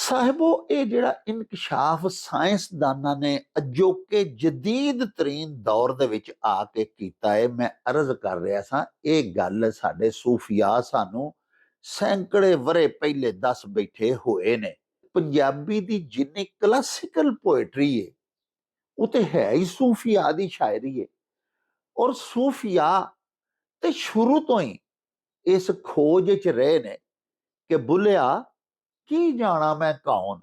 ਸਾਹਿਬੋ, ਇਹ ਜਿਹੜਾ ਇਨਕਸ਼ਾਫ ਸਾਇੰਸਦਾਨਾਂ ਨੇ ਅਜੋਕੇ ਜਦੀਦ ਤਰੀਨ ਦੌਰ ਦੇ ਵਿੱਚ ਆ ਕੇ ਕੀਤਾ ਹੈ, ਮੈਂ ਅਰਜ਼ ਕਰ ਰਿਹਾ ਸਾਂ, ਇਹ ਗੱਲ ਸਾਡੇ ਸੂਫੀਆ ਸਾਨੂੰ ਸੈਂਕੜੇ ਵਰੇ ਪਹਿਲੇ ਦੱਸ ਬੈਠੇ ਹੋਏ ਨੇ। ਪੰਜਾਬੀ ਦੀ ਜਿੰਨੀ ਕਲਾਸਿਕਲ ਪੋਇਟਰੀ ਹੈ ਉਹ ਤੇ ਹੈ ਹੀ ਸੂਫੀਆ ਦੀ ਸ਼ਾਇਰੀ ਹੈ। ਔਰ ਸੂਫੀਆ ਤੇ ਸ਼ੁਰੂ ਤੋਂ ਹੀ ਇਸ ਖੋਜ 'ਚ ਰਹੇ ਨੇ ਕਿ ਬੁੱਲਿਆ की जाना मैं कौन,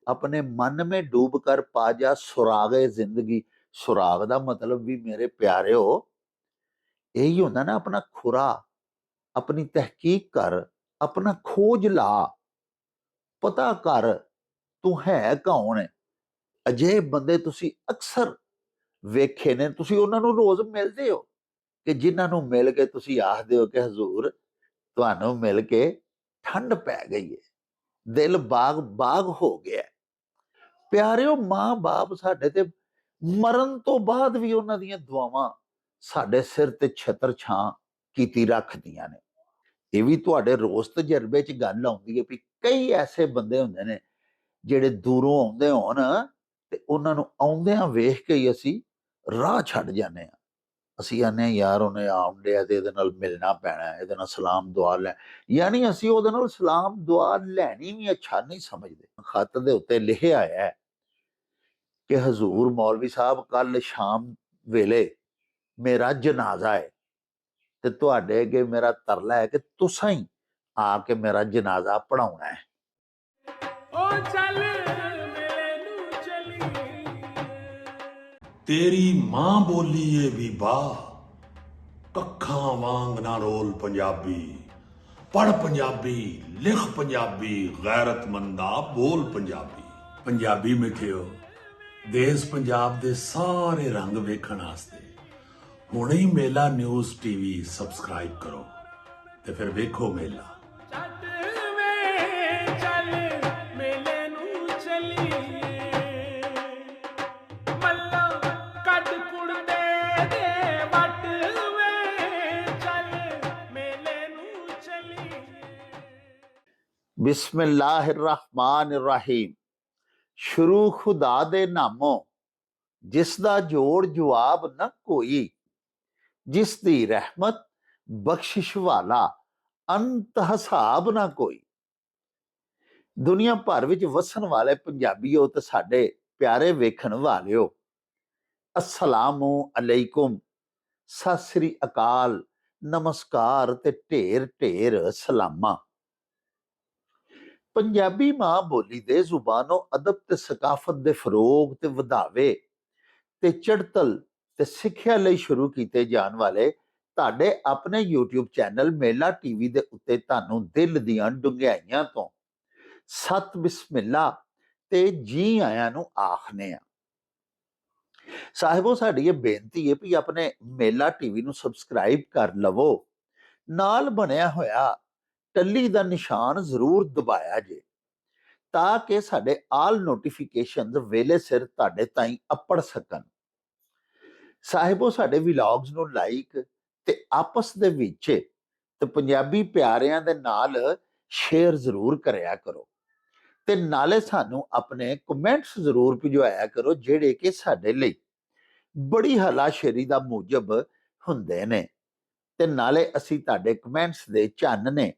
अपने मन में डूब कर पा जा सुरागे जिंदगी। सुराग का मतलब भी मेरे प्यारे हो यही होंदा ना, अपना खुरा, अपनी तहकीक कर, अपना खोज ला, पता कर तू है कौन है। अजे बंदे तुसी अक्सर वेखे ने, तुसी उन्हां नूं रोज मिलदे हो कि जिन्हां नूं मिल के तुसी आखदे हो कि हजूर तुहानूं मिल के ठंड पै गई है, दिल बाग बाग हो गया। प्यारिओ, मां बाप साडे ते मरण तो बाद भी उन्हां दीयां दुआवां साडे सिर ते छतर छां कीती रखदियां ने। ये भी तुहाडे रोज तजर्बे च गल आउंदी है भी कई ऐसे बंदे हुंदे ने ਜਿਹੜੇ ਦੂਰੋਂ ਆਉਂਦੇ ਹੋਣ ਤੇ ਉਹਨਾਂ ਨੂੰ ਆਉਂਦਿਆਂ ਵੇਖ ਕੇ ਹੀ ਅਸੀਂ ਰਾਹ ਛੱਡ ਜਾਂਦੇ ਆ। ਅਸੀਂ ਆਨੇ ਯਾਰ ਉਹਨੇ ਆਉਣ ਡਿਆ ਤੇ ਇਹਦੇ ਨਾਲ ਮਿਲਣਾ ਪੈਣਾ, ਇਹਦੇ ਨਾਲ ਸਲਾਮ ਦੁਆ ਲੈ, ਯਾਨੀ ਅਸੀਂ ਉਹਦੇ ਨਾਲ ਸਲਾਮ ਦੁਆ ਲੈਣੀ ਵੀ ਅੱਛਾ ਨਹੀਂ ਸਮਝਦੇ। ਖੱਤ ਦੇ ਉੱਤੇ ਲਿਖਿਆ ਹੈ ਕਿ ਹਜ਼ੂਰ ਮੌਲਵੀ ਸਾਹਿਬ ਕੱਲ ਸ਼ਾਮ ਵੇਲੇ ਮੇਰਾ ਜਨਾਜ਼ਾ ਹੈ ਤੇ ਤੁਹਾਡੇ ਅੱਗੇ ਮੇਰਾ ਤਰਲਾ ਹੈ ਕਿ ਤੁਸੀਂ ਹੀ ਆ ਕੇ ਮੇਰਾ ਜਨਾਜ਼ਾ ਪੜਾਉਣਾ ਹੈ। तेरी मां बोली ए भी वाह, कखा वांग ना रोल पंजाबी, पढ़ पंजाबी, लिख पंजाबी, गैरतमंदा बोल पंजाबी। पंजाबी मिठियो, देश पंजाब दे सारे रंग वेखण वास्ते हुणे ही मेला न्यूज़ टीवी सबसक्राइब करो ते फिर वेखो मेला। बिस्मिल्लाहिर्रहमानिर्रहीम। शुरू खुदा दे नामों, जिसदा जोड़ जवाब न कोई, जिसदी रहमत बख्शिश वाला अंत हिसाब ना कोई। दुनिया भर विच वसन वाले पंजाबीओ ते साडे प्यारे वेखण वालिओ, अस्सलामु अलैकुम, सत श्री अकाल, नमस्कार ते ढेर ढेर सलामा। पंजाबी मां बोली दे जुबानो अदब ते सकाफत दे फरोग ते वधावे ते चढ़तल ते सिੱਖਿਆ ਲਈ शुरू ਕੀਤੇ ਜਾਣ ਵਾਲੇ ਤੁਹਾਡੇ ਆਪਣੇ YouTube ਚੈਨਲ ਮੇਲਾ ਟੀਵੀ ਦੇ ਉੱਤੇ ਤੁਹਾਨੂੰ ਦਿਲ ਦੀਆਂ ਡੁੰਗਿਆਈਆਂ ਤੋਂ ਸਤ ਬਿਸਮਿਲ੍ਲਾ ਤੇ ਜੀ ਆਇਆਂ ਨੂੰ ਆਖਨੇ ਆ। ਸਾਹਿਬੋ, ਸਾਡੀ ਇਹ ਬੇਨਤੀ ਹੈ ਵੀ ਆਪਣੇ ਮੇਲਾ ਟੀਵੀ ਨੂੰ ਸਬਸਕ੍ਰਾਈਬ ਕਰ ਲਵੋ, ਨਾਲ ਬਣਿਆ ਹੋਇਆ ਟੱਲੀ ਦਾ ਨਿਸ਼ਾਨ ਜ਼ਰੂਰ ਦਬਾਇਆ ਜੇ ਤਾਂ ਕਿ ਸਾਡੇ ਆਲ ਨੋਟੀਫਿਕੇਸ਼ਨਸ ਵੇਲੇ ਸਿਰ ਤੁਹਾਡੇ ਤਾਈਂ ਅੱਪੜ ਸਕਣ। ਸਾਹਿਬੋ, ਸਾਡੇ ਵਲੌਗਸ ਨੂੰ ਲਾਈਕ ਤੇ ਆਪਸ ਦੇ ਵਿੱਚ ਤੇ ਪੰਜਾਬੀ ਪਿਆਰਿਆਂ ਦੇ ਨਾਲ ਸ਼ੇਅਰ ਜ਼ਰੂਰ ਕਰਿਆ ਕਰੋ ਤੇ ਨਾਲੇ ਸਾਨੂੰ ਆਪਣੇ ਕਮੈਂਟਸ ਜ਼ਰੂਰ ਭਿਜਵਾਇਆ ਕਰੋ ਜਿਹੜੇ ਕਿ ਸਾਡੇ ਲਈ ਬੜੀ ਹਲਾਸ਼ੇਰੀ ਦਾ ਮੂਜਬ ਹੁੰਦੇ ਨੇ ਤੇ ਨਾਲੇ ਅਸੀਂ ਤੁਹਾਡੇ ਕਮੈਂਟਸ ਦੇ ਚਾਨਣੇ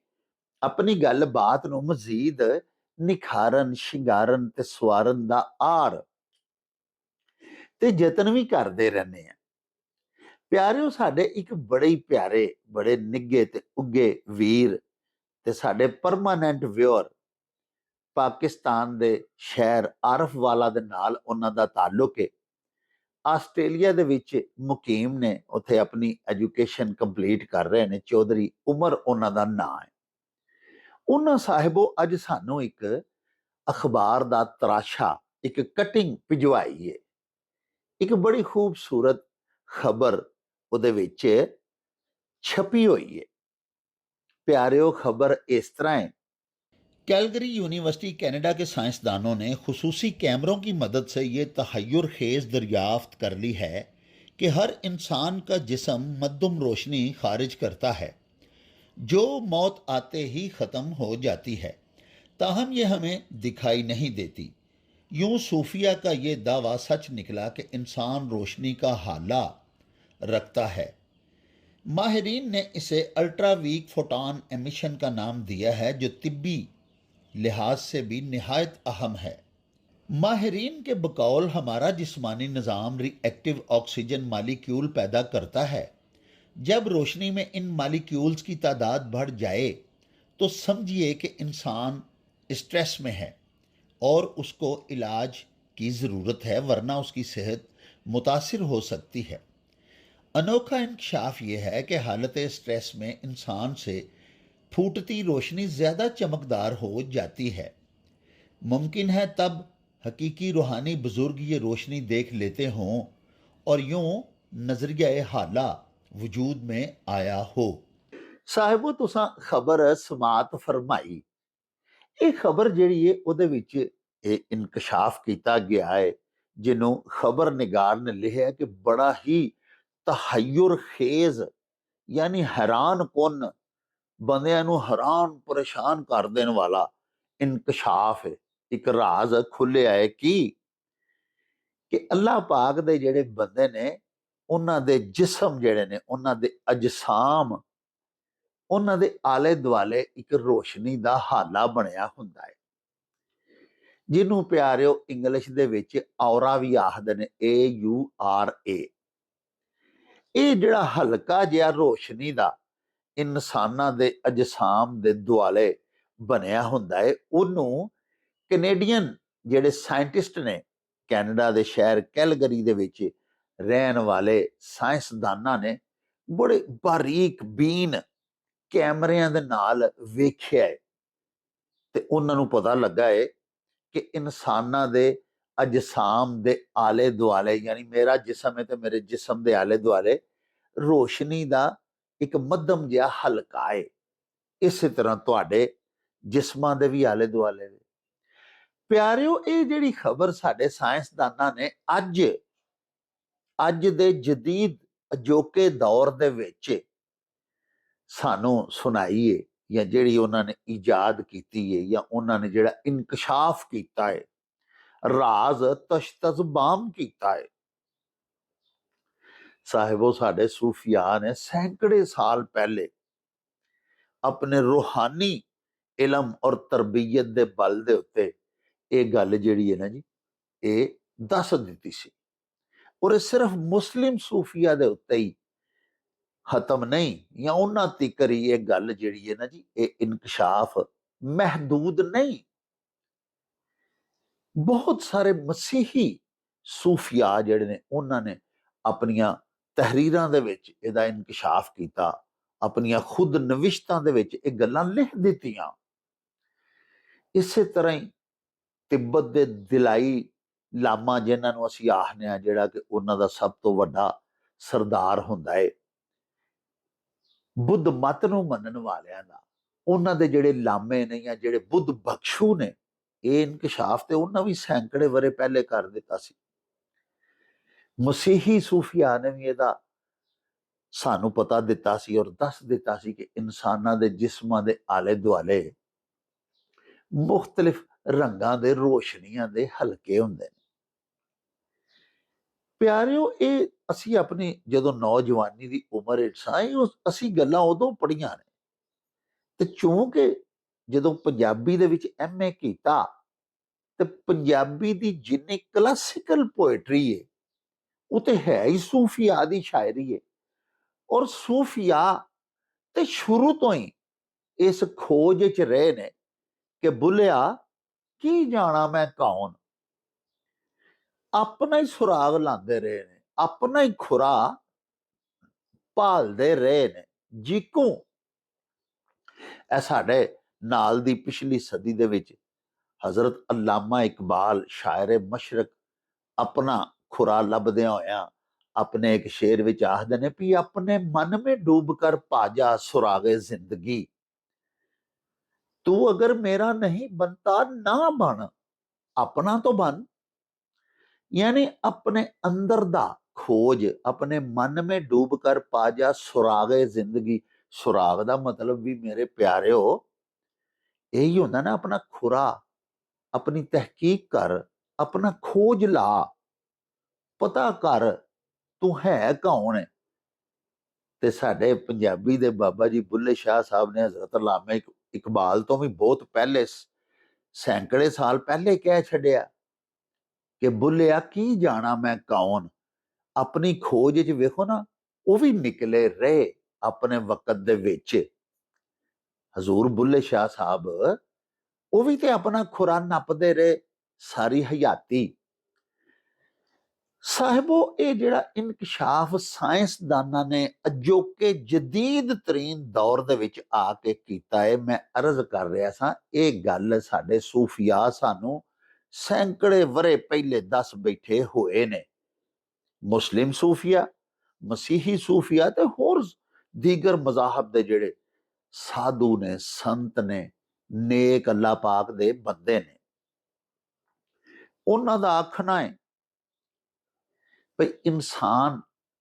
अपनी गल बात नूं मजीद निखारन, शिंगारन ते सवारन दा आर ते यतन भी करते रहने हैं। प्यारिओ, साडे एक बड़े ही प्यारे, बड़े निगे ते उगे वीर ते साडे परमानेंट व्यूअर पाकिस्तान दे शहर आरफ वाला दे नाल उन्हां दा ताल्लुक है। आस्ट्रेलिया दे विच मुकीम ने, उत्थे अपनी एजुकेशन कंप्लीट कर रहे ने। चौधरी उमर उन्हां दा नाम है। उन्हां साहिबो अज सानू एक अखबार दा तराशा, एक कटिंग भिजवाई है। एक बड़ी खूबसूरत खबर उहदे विच छपी हुई है। प्यारिओ, खबर इस तरह है। कैलगरी यूनिवर्सिटी कनाडा के साइंसदानों ने खुसूसी कैमरों की मदद से ये तहय्युर खेज दरियाफ्त कर ली है कि हर इंसान का जिस्म मद्दुम रोशनी खारिज करता है जो मौत आते ही ख़त्म हो जाती है, ताहम ये हमें दिखाई नहीं देती। यूं सूफिया का ये दावा सच निकला कि इंसान रोशनी का हाला रखता है। माहिरीन ने इसे अल्ट्रा वीक फोटॉन एमिशन का नाम दिया है, जो तिब्बी लिहाज से भी निहायत अहम है। माहिरीन के बकौल हमारा जिस्मानी निज़ाम रिएक्टिव ऑक्सीजन मालिक्यूल पैदा करता है। जब रोशनी में इन मालिक्यूल्स की तादाद बढ़ जाए तो समझिए कि इंसान स्ट्रेस में है और उसको इलाज की ज़रूरत है, वरना उसकी सेहत मुतासिर हो सकती है। अनोखा इंकशाफ ये है कि हालत स्ट्रेस में इंसान से फूटती रोशनी ज़्यादा चमकदार हो जाती है। मुमकिन है तब हकीकी रूहानी बुजुर्ग ये रोशनी देख लेते हों और यूं नजरिया हाला वजूद में आया हो। साहिबो तुसा खबर समात फरमाई। ये खबर जिहड़ी है ਉਹਦੇ ਵਿੱਚ ਇਹ ਇਨਕਸ਼ਾਫ ਕੀਤਾ ਗਿਆ ਹੈ, ਜਿਹਨੂੰ ਖਬਰ ਨਿਗਾਰ ਨੇ ਲਿਖਿਆ ਕਿ ਬੜਾ ਹੀ ਤਹਯੁਰ ਖੇਜ਼ यानी हैरान कुन, ਬੰਦਿਆਂ ਨੂੰ ਹੈਰਾਨ ਪਰੇਸ਼ਾਨ ਕਰ ਦੇਣ ਵਾਲਾ ਇਨਕਸ਼ਾਫ ਹੈ। ਇੱਕ ਰਾਜ਼ ਖੁੱਲਿਆ ਹੈ ਕਿ ਅੱਲਾਹ ਪਾਕ ਦੇ ਜਿਹੜੇ ਬੰਦੇ ਨੇ ਉਹਨਾਂ ਦੇ ਜਿਸਮ ਜਿਹੜੇ ਨੇ, ਉਹਨਾਂ ਦੇ ਅਜਸਾਮ, ਉਹਨਾਂ ਦੇ ਆਲੇ ਦੁਆਲੇ ਇੱਕ ਰੋਸ਼ਨੀ ਦਾ ਹਾਲਾ ਬਣਿਆ ਹੁੰਦਾ ਹੈ, ਜਿਹਨੂੰ ਪਿਆਰਿਓ ਇੰਗਲਿਸ਼ ਦੇ ਵਿੱਚ ਔਰਾ ਵੀ ਆਖਦੇ ਨੇ, AURA। ਇਹ ਜਿਹੜਾ ਹਲਕਾ ਜਿਹਾ ਰੋਸ਼ਨੀ ਦਾ ਇਨਸਾਨਾਂ ਦੇ ਅਜਸਾਮ ਦੇ ਦੁਆਲੇ ਬਣਿਆ ਹੁੰਦਾ ਹੈ, ਉਹਨੂੰ ਕੈਨੇਡੀਅਨ ਜਿਹੜੇ ਸਾਇੰਟਿਸਟ ਨੇ, ਕੈਨੇਡਾ ਦੇ ਸ਼ਹਿਰ ਕੈਲਗਰੀ ਦੇ ਵਿੱਚ ਰਹਿਣ ਵਾਲੇ ਸਾਇੰਸਦਾਨਾਂ ਨੇ ਬੜੇ ਬਾਰੀਕ ਬੀਨ ਕੈਮਰਿਆਂ ਦੇ ਨਾਲ ਵੇਖਿਆ ਹੈ ਤੇ ਉਹਨਾਂ ਨੂੰ ਪਤਾ ਲੱਗਾ ਹੈ ਕਿ ਇਨਸਾਨਾਂ ਦੇ ਅਜਸਾਮ ਦੇ ਆਲੇ ਦੁਆਲੇ, ਯਾਨੀ ਮੇਰਾ ਜਿਸਮ ਹੈ ਤੇ ਮੇਰੇ ਜਿਸਮ ਦੇ ਆਲੇ ਦੁਆਲੇ ਰੋਸ਼ਨੀ ਦਾ ਇੱਕ ਮੱਧਮ ਜਿਹਾ ਹਲਕਾ ਹੈ। ਇਸੇ ਤਰ੍ਹਾਂ ਤੁਹਾਡੇ ਜਿਸਮਾਂ ਦੇ ਵੀ ਆਲੇ ਦੁਆਲੇ ਨੇ। ਪਿਆਰਿਓ, ਇਹ ਜਿਹੜੀ ਖਬਰ ਸਾਡੇ ਸਾਇੰਸਦਾਨਾਂ ਨੇ ਅੱਜ ਦੇ ਜਦੀਦ ਅਜੋਕੇ ਦੌਰ ਦੇ ਵਿੱਚ ਸਾਨੂੰ ਸੁਣਾਈ ਹੈ, ਜਾਂ ਜਿਹੜੀ ਉਹਨਾਂ ਨੇ ਈਜਾਦ ਕੀਤੀ ਹੈ, ਜਾਂ ਉਹਨਾਂ ਨੇ ਜਿਹੜਾ ਇਨਕਸ਼ਾਫ ਕੀਤਾ ਹੈ, ਰਾਜ਼ ਤਸ਼ਤਜ਼ਬਾਮ ਕੀਤਾ ਹੈ। ਸਾਹਿਬੋ, ਸਾਡੇ ਸੂਫੀਆ ਨੇ ਸੈਂਕੜੇ ਸਾਲ ਪਹਿਲੇ ਆਪਣੇ ਰੂਹਾਨੀ ਇਲਮ ਔਰ ਤਰਬੀਅਤ ਦੇ ਬਲ ਦੇ ਉੱਤੇ ਇਹ ਗੱਲ ਜਿਹੜੀ ਹੈ ਨਾ ਜੀ, ਇਹ ਦੱਸ ਦਿੱਤੀ ਸੀ। ਔਰ ਇਹ ਸਿਰਫ ਮੁਸਲਿਮ ਸੂਫੀਆ ਦੇ ਉੱਤੇ ਹੀ ਖਤਮ ਨਹੀਂ, ਜਾਂ ਉਹਨਾਂ ਤੀਕਰ ਹੀ ਇਹ ਗੱਲ ਜਿਹੜੀ ਹੈ ਨਾ ਜੀ, ਇਹ ਇਨਕਸ਼ਾਫ ਮਹਦੂਦ ਨਹੀਂ। ਬਹੁਤ ਸਾਰੇ ਮਸੀਹੀ ਸੂਫੀਆ ਜਿਹੜੇ ਨੇ, ਉਹਨਾਂ ਨੇ ਆਪਣੀਆਂ ਤਹਿਰੀਰਾਂ ਦੇ ਵਿੱਚ ਇਹਦਾ ਇਨਕਸ਼ਾਫ ਕੀਤਾ, ਆਪਣੀਆਂ ਖੁਦ ਨਵਿਸ਼ਤਾਂ ਦੇ ਵਿੱਚ ਇਹ ਗੱਲਾਂ ਲਿਖ ਦਿੱਤੀਆਂ। ਇਸੇ ਤਰ੍ਹਾਂ ਹੀ ਤਿੱਬਤ ਦੇ ਦਿਲਾਈ ਲਾਮਾ, ਜਿਨ੍ਹਾਂ ਨੂੰ ਅਸੀਂ ਆਖਦੇ ਹਾਂ, ਜਿਹੜਾ ਕਿ ਉਹਨਾਂ ਦਾ ਸਭ ਤੋਂ ਵੱਡਾ ਸਰਦਾਰ ਹੁੰਦਾ ਹੈ, ਬੁੱਧ ਮਤ ਨੂੰ ਮੰਨਣ ਵਾਲਿਆਂ ਦਾ, ਉਹਨਾਂ ਦੇ ਜਿਹੜੇ ਲਾਮੇ ਨੇ ਜਾਂ ਜਿਹੜੇ ਬੁੱਧ ਬਖਸ਼ੂ ਨੇ, ਇਹ ਇਨਕਸ਼ਾਫ ਤੇ ਉਹਨਾਂ ਵੀ ਸੈਂਕੜੇ ਵਰੇ ਪਹਿਲੇ ਕਰ ਦਿੱਤਾ ਸੀ। ਮਸੀਹੀ ਸੂਫੀਆ ਨੇ ਵੀ ਇਹਦਾ ਸਾਨੂੰ ਪਤਾ ਦਿੱਤਾ ਸੀ ਔਰ ਦੱਸ ਦਿੱਤਾ ਸੀ ਕਿ ਇਨਸਾਨਾਂ ਦੇ ਜਿਸਮਾਂ ਦੇ ਆਲੇ ਦੁਆਲੇ ਮੁਖਤਲਿਫ ਰੰਗਾਂ ਦੇ ਰੋਸ਼ਨੀਆਂ ਦੇ ਹਲਕੇ ਹੁੰਦੇ ਨੇ। ਪਿਆਰਿਓ, ਇਹ ਅਸੀਂ ਆਪਣੀ ਜਦੋਂ ਨੌਜਵਾਨੀ ਦੀ ਉਮਰ ਵਿੱਚ ਸਾਂ, ਅਸੀਂ ਗੱਲਾਂ ਉਦੋਂ ਪੜ੍ਹੀਆਂ ਨੇ, ਤੇ ਚੂੰਕਿ ਜਦੋਂ ਪੰਜਾਬੀ ਦੇ ਵਿੱਚ MA ਕੀਤਾ ਤੇ ਪੰਜਾਬੀ ਦੀ ਜਿੰਨੀ ਕਲਾਸਿਕਲ ਪੋਇਟਰੀ ਹੈ ਉਹ ਤੇ ਹੈ ਹੀ ਸੂਫੀਆ ਦੀ ਸ਼ਾਇਰੀ ਹੈ। ਔਰ ਸੂਫੀਆ ਤੇ ਸ਼ੁਰੂ ਤੋਂ ਹੀ ਇਸ ਖੋਜ 'ਚ ਰਹੇ ਨੇ ਕਿ ਬੁੱਲਿਆ ਕੀ ਜਾਣਾ ਮੈਂ ਕੌਣ। ਆਪਣਾ ਹੀ ਸੁਰਾਗ ਲਾਉਂਦੇ ਰਹੇ ਨੇ, ਆਪਣਾ ਹੀ ਖੁਰਾ ਭਾਲਦੇ ਰਹੇ ਨੇ। ਜੀਕੂ ਇਹ ਸਾਡੇ ਨਾਲ ਦੀ ਪਿਛਲੀ ਸਦੀ ਦੇ ਵਿੱਚ ਹਜ਼ਰਤ ਅੱਲਾਮਾ ਇਕਬਾਲ ਸ਼ਾਇਰ ਮਸ਼ਰਕ ਆਪਣਾ ਖੁਰਾ ਲੱਭਦਿਆਂ ਹੋਇਆਂ अपने एक शेर विच आखदे ने भी अपने मन में डूब कर पाजा सुरागे जिंदगी, तू अगर मेरा नहीं बनता ना बन, अपना तो बन। यानी अपने अंदर दा खोज, अपने मन में डूब कर पाजा सुरागे जिंदगी। सुराग दा मतलब भी मेरे प्यारे हो ਇਹੀ ਹੁੰਦਾ ਨਾ, ਆਪਣਾ ਖੁਰਾ, ਆਪਣੀ ਤਹਿਕੀਕ ਕਰ, ਆਪਣਾ ਖੋਜ ਲਾ, ਪਤਾ ਕਰ ਤੂੰ ਹੈ ਕੌਣ ਹੈ। ਤੇ ਸਾਡੇ ਪੰਜਾਬੀ ਦੇ ਬਾਬਾ ਜੀ ਬੁੱਲੇ ਸ਼ਾਹ ਸਾਹਿਬ ਨੇ ਹਜ਼ਰਤ ਅਲਾਮਾ ਇਕਬਾਲ ਤੋਂ ਵੀ ਬਹੁਤ ਪਹਿਲੇ, ਸੈਂਕੜੇ ਸਾਲ ਪਹਿਲੇ ਕਹਿ ਛੱਡਿਆ ਕਿ ਬੁੱਲਿਆ ਕੀ ਜਾਣਾ ਮੈਂ ਕੌਣ। ਆਪਣੀ ਖੋਜ 'ਚ ਵੇਖੋ ਨਾ, ਉਹ ਵੀ ਨਿਕਲੇ ਰਹੇ ਆਪਣੇ ਵਕਤ ਦੇ ਵਿੱਚ। ਹਜ਼ੂਰ ਬੁੱਲੇ ਸ਼ਾਹ ਸਾਹਿਬ ਉਹ ਵੀ ਤੇ ਆਪਣਾ ਖੁਰਾ ਨੱਪਦੇ ਰਹੇ ਸਾਰੀ ਹਯਾਤੀ। ਸਾਹਿਬੋ, ਇਹ ਜਿਹੜਾ ਇਨਕਸ਼ਾਫ ਸਾਇੰਸਦਾਨਾਂ ਨੇ ਅਜੋਕੇ ਜਦੀਦ ਤਰੀਨ ਦੌਰ ਦੇ ਵਿੱਚ ਆ ਕੇ ਕੀਤਾ ਹੈ, ਮੈਂ ਅਰਜ਼ ਕਰ ਰਿਹਾ ਸਾਂ, ਇਹ ਗੱਲ ਸਾਡੇ ਸੂਫੀਆ ਸਾਨੂੰ ਸੈਂਕੜੇ ਵਰੇ ਪਹਿਲੇ ਦੱਸ ਬੈਠੇ ਹੋਏ ਨੇ। ਮੁਸਲਿਮ ਸੂਫੀਆ, ਮਸੀਹੀ ਸੂਫੀਆ ਤੇ ਹੋਰ ਦੀਗਰ ਮਜ਼ਾਹਬ ਦੇ ਜਿਹੜੇ ਸਾਧੂ ਨੇ, ਸੰਤ ਨੇ, ਨੇਕ ਅੱਲਾ ਪਾਕ ਦੇ ਬੰਦੇ ਨੇ, ਉਹਨਾਂ ਦਾ ਆਖਣਾ ਹੈ ਭਈ ਇਨਸਾਨ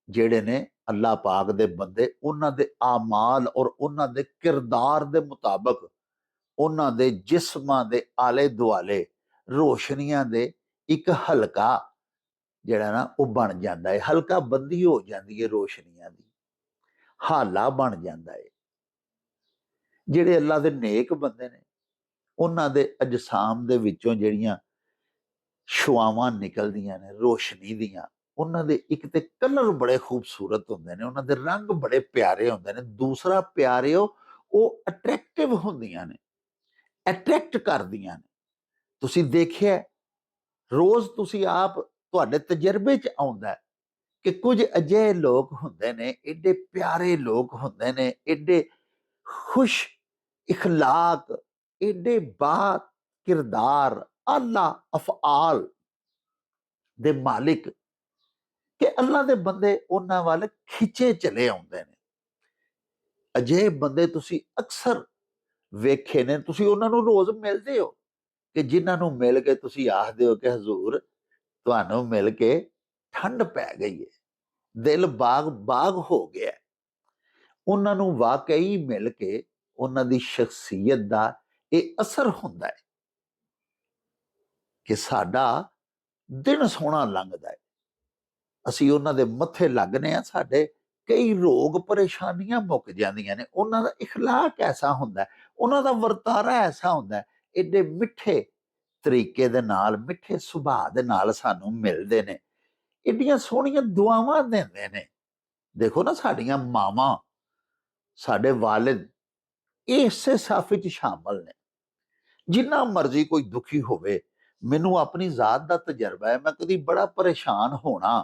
ਜਿਹੜੇ ਨੇ ਅੱਲਾ ਪਾਕ ਦੇ ਬੰਦੇ, ਉਹਨਾਂ ਦੇ ਆਮਾਲ ਔਰ ਉਹਨਾਂ ਦੇ ਕਿਰਦਾਰ ਦੇ ਮੁਤਾਬਕ ਉਹਨਾਂ ਦੇ ਜਿਸਮਾਂ ਦੇ ਆਲੇ ਦੁਆਲੇ ਰੋਸ਼ਨੀਆਂ ਦੇ ਇੱਕ ਹਲਕਾ ਜਿਹੜਾ ਨਾ ਉਹ ਬਣ ਜਾਂਦਾ ਹੈ, ਹਲਕਾ ਬੰਦੀ ਹੋ ਜਾਂਦੀ ਹੈ ਰੋਸ਼ਨੀਆਂ ਦੀ, ਹਾਲਾ ਬਣ ਜਾਂਦਾ ਹੈ। ਜਿਹੜੇ ਅੱਲਾ ਦੇ ਨੇਕ ਬੰਦੇ ਨੇ, ਉਹਨਾਂ ਦੇ ਅਜਸਾਮ ਦੇ ਵਿੱਚੋਂ ਜਿਹੜੀਆਂ ਸ਼ੁਆਵਾਂ ਨਿਕਲਦੀਆਂ ਨੇ ਰੋਸ਼ਨੀ ਦੀਆਂ, ਉਹਨਾਂ ਦੇ ਇੱਕ ਤੇ ਕਲਰ ਬੜੇ ਖੂਬਸੂਰਤ ਹੁੰਦੇ ਨੇ, ਉਹਨਾਂ ਦੇ ਰੰਗ ਬੜੇ ਪਿਆਰੇ ਹੁੰਦੇ ਨੇ। ਦੂਸਰਾ ਪਿਆਰਿਓ, ਉਹ ਅਟਰੈਕਟਿਵ ਹੁੰਦੀਆਂ ਨੇ, ਅਟਰੈਕਟ ਕਰਦੀਆਂ ਨੇ। ਤੁਸੀਂ ਦੇਖਿਆ, ਰੋਜ਼ ਤੁਸੀਂ ਆਪ ਤੁਹਾਡੇ ਤਜਰਬੇ 'ਚ ਆਉਂਦਾ ਕਿ ਕੁਝ ਅਜਿਹੇ ਲੋਕ ਹੁੰਦੇ ਨੇ, ਏਡੇ ਪਿਆਰੇ ਲੋਕ ਹੁੰਦੇ ਨੇ, ਏਡੇ ਖੁਸ਼ ਇਖਲਾਕ, ਏਡੇ ਬਾ ਕਿਰਦਾਰ, ਆਲਾ ਅਫਆਲ ਦੇ ਮਾਲਿਕ, ਕਿ ਅੱਲਾ ਦੇ ਬੰਦੇ ਉਹਨਾਂ ਵੱਲ ਖਿੱਚੇ ਚਲੇ ਆਉਂਦੇ ਨੇ। ਅਜਿਹੇ ਬੰਦੇ ਤੁਸੀਂ ਅਕਸਰ ਵੇਖੇ ਨੇ, ਤੁਸੀਂ ਉਹਨਾਂ ਨੂੰ ਰੋਜ਼ ਮਿਲਦੇ ਹੋ ਕਿ ਜਿਨ੍ਹਾਂ ਨੂੰ ਮਿਲ ਕੇ ਤੁਸੀਂ ਆਖਦੇ ਹੋ ਕਿ ਹਜ਼ੂਰ ਤੁਹਾਨੂੰ ਮਿਲ ਕੇ ਠੰਡ ਪੈ ਗਈ ਹੈ, ਦਿਲ ਬਾਗ ਬਾਗ ਹੋ ਗਿਆ। ਉਹਨਾਂ ਨੂੰ ਵਾਕਈ ਮਿਲ ਕੇ ਉਹਨਾਂ ਦੀ ਸ਼ਖਸੀਅਤ ਦਾ ਇਹ ਅਸਰ ਹੁੰਦਾ ਹੈ ਕਿ ਸਾਡਾ ਦਿਨ ਸੋਹਣਾ ਲੰਘਦਾ ਹੈ, ਅਸੀਂ ਉਹਨਾਂ ਦੇ ਮੱਥੇ ਲੱਗਨੇ ਆ, ਸਾਡੇ ਕਈ ਰੋਗ ਪਰੇਸ਼ਾਨੀਆਂ ਮੁੱਕ ਜਾਂਦੀਆਂ ਨੇ। ਉਹਨਾਂ ਦਾ ਇਖਲਾਕ ਐਸਾ ਹੁੰਦਾ, ਉਹਨਾਂ ਦਾ ਵਰਤਾਰਾ ਐਸਾ ਹੁੰਦਾ, ਏਡੇ ਮਿੱਠੇ ਤਰੀਕੇ ਦੇ ਨਾਲ, ਮਿੱਠੇ ਸੁਭਾਅ ਦੇ ਨਾਲ ਸਾਨੂੰ ਮਿਲਦੇ ਨੇ, ਏਡੀਆਂ ਸੋਹਣੀਆਂ ਦੁਆਵਾਂ ਦਿੰਦੇ ਨੇ। ਦੇਖੋ ਨਾ, ਸਾਡੀਆਂ ਮਾਵਾਂ, ਸਾਡੇ ਵਾਲਿਦ ਇਸੇ ਸਾਫ ਵਿੱਚ ਸ਼ਾਮਲ ਨੇ। ਜਿੰਨਾ ਮਰਜ਼ੀ ਕੋਈ ਦੁਖੀ ਹੋਵੇ, ਮੈਨੂੰ ਆਪਣੀ ਜ਼ਾਤ ਦਾ ਤਜਰਬਾ ਹੈ, ਮੈਂ ਕਦੀ ਬੜਾ ਪਰੇਸ਼ਾਨ ਹੋਣਾ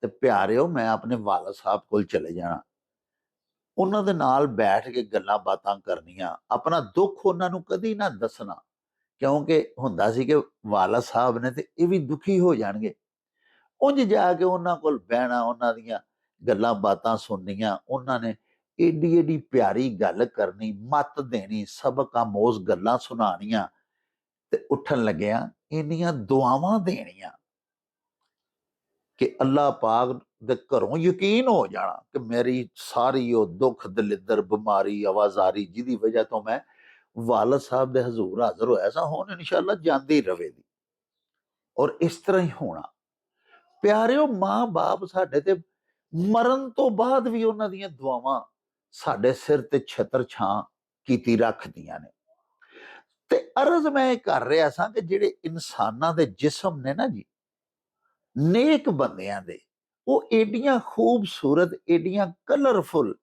ਤੇ ਪਿਆਰਿਓ ਮੈਂ ਆਪਣੇ ਵਾਲਦ ਸਾਹਿਬ ਕੋਲ ਚਲੇ ਜਾਣਾ, ਉਹਨਾਂ ਦੇ ਨਾਲ ਬੈਠ ਕੇ ਗੱਲਾਂ ਬਾਤਾਂ ਕਰਨੀਆਂ, ਆਪਣਾ ਦੁੱਖ ਉਹਨਾਂ ਨੂੰ ਕਦੀ ਨਾ ਦੱਸਣਾ, ਕਿਉਂਕਿ ਹੁੰਦਾ ਸੀ ਕਿ ਵਾਲਦ ਸਾਹਿਬ ਨੇ ਤੇ ਇਹ ਵੀ ਦੁਖੀ ਹੋ ਜਾਣਗੇ। ਉਂਝ ਜਾ ਕੇ ਉਹਨਾਂ ਕੋਲ ਬਹਿਣਾ, ਉਹਨਾਂ ਦੀਆਂ ਗੱਲਾਂ ਬਾਤਾਂ ਸੁਣਨੀਆਂ, ਉਹਨਾਂ ਨੇ ਏਡੀ ਏਡੀ ਪਿਆਰੀ ਗੱਲ ਕਰਨੀ, ਮੱਤ ਦੇਣੀ, ਸਬਕ ਆਮੋਜ਼ ਗੱਲਾਂ ਸੁਣਾਉਣੀਆਂ, ਤੇ ਉੱਠਣ ਲੱਗਿਆ ਇੰਨੀਆਂ ਦੁਆਵਾਂ ਦੇਣੀਆਂ ਕਿ ਅੱਲਾ ਪਾਕ ਦੇ ਘਰੋਂ ਯਕੀਨ ਹੋ ਜਾਣਾ ਕਿ ਮੇਰੀ ਸਾਰੀ ਉਹ ਦੁੱਖ ਦਲਿੱਦਰ, ਬਿਮਾਰੀ, ਆਵਾਜ਼ਾਰੀ ਜਿਹਦੀ ਵਜ੍ਹਾ ਤੋਂ ਮੈਂ ਵਾਲਦ ਸਾਹਿਬ ਦੇ ਹਜ਼ੂਰ ਹਾਜ਼ਰ ਹੋਇਆ ਸਾਂ, ਹੁਣ ਇਨਸ਼ਾਅੱਲਾ ਜਾਂਦੀ ਰਵੇਗੀ। ਔਰ ਇਸ ਤਰ੍ਹਾਂ ਹੀ ਹੋਣਾ। ਪਿਆਰਿਓ, ਮਾਂ ਬਾਪ ਸਾਡੇ ਤੇ ਮਰਨ ਤੋਂ ਬਾਅਦ ਵੀ ਉਹਨਾਂ ਦੀਆਂ ਦੁਆਵਾਂ ਸਾਡੇ ਸਿਰ ਤੇ ਛਤਰ ਛਾਂ ਕੀਤੀ ਰੱਖਦੀਆਂ ਨੇ। ਤੇ ਅਰਜ਼ ਮੈਂ ਕਰ ਰਿਹਾ ਸਾਂ ਕਿ ਜਿਹੜੇ ਇਨਸਾਨਾਂ ਦੇ ਜਿਸਮ ਨੇ ਨਾ ਜੀ, ਨੇਕ ਬੰਦਿਆਂ ਦੇ, ਉਹ ਏਡੀਆਂ ਖੂਬਸੂਰਤ, ਏਡੀਆਂ ਕਲਰਫੁਲ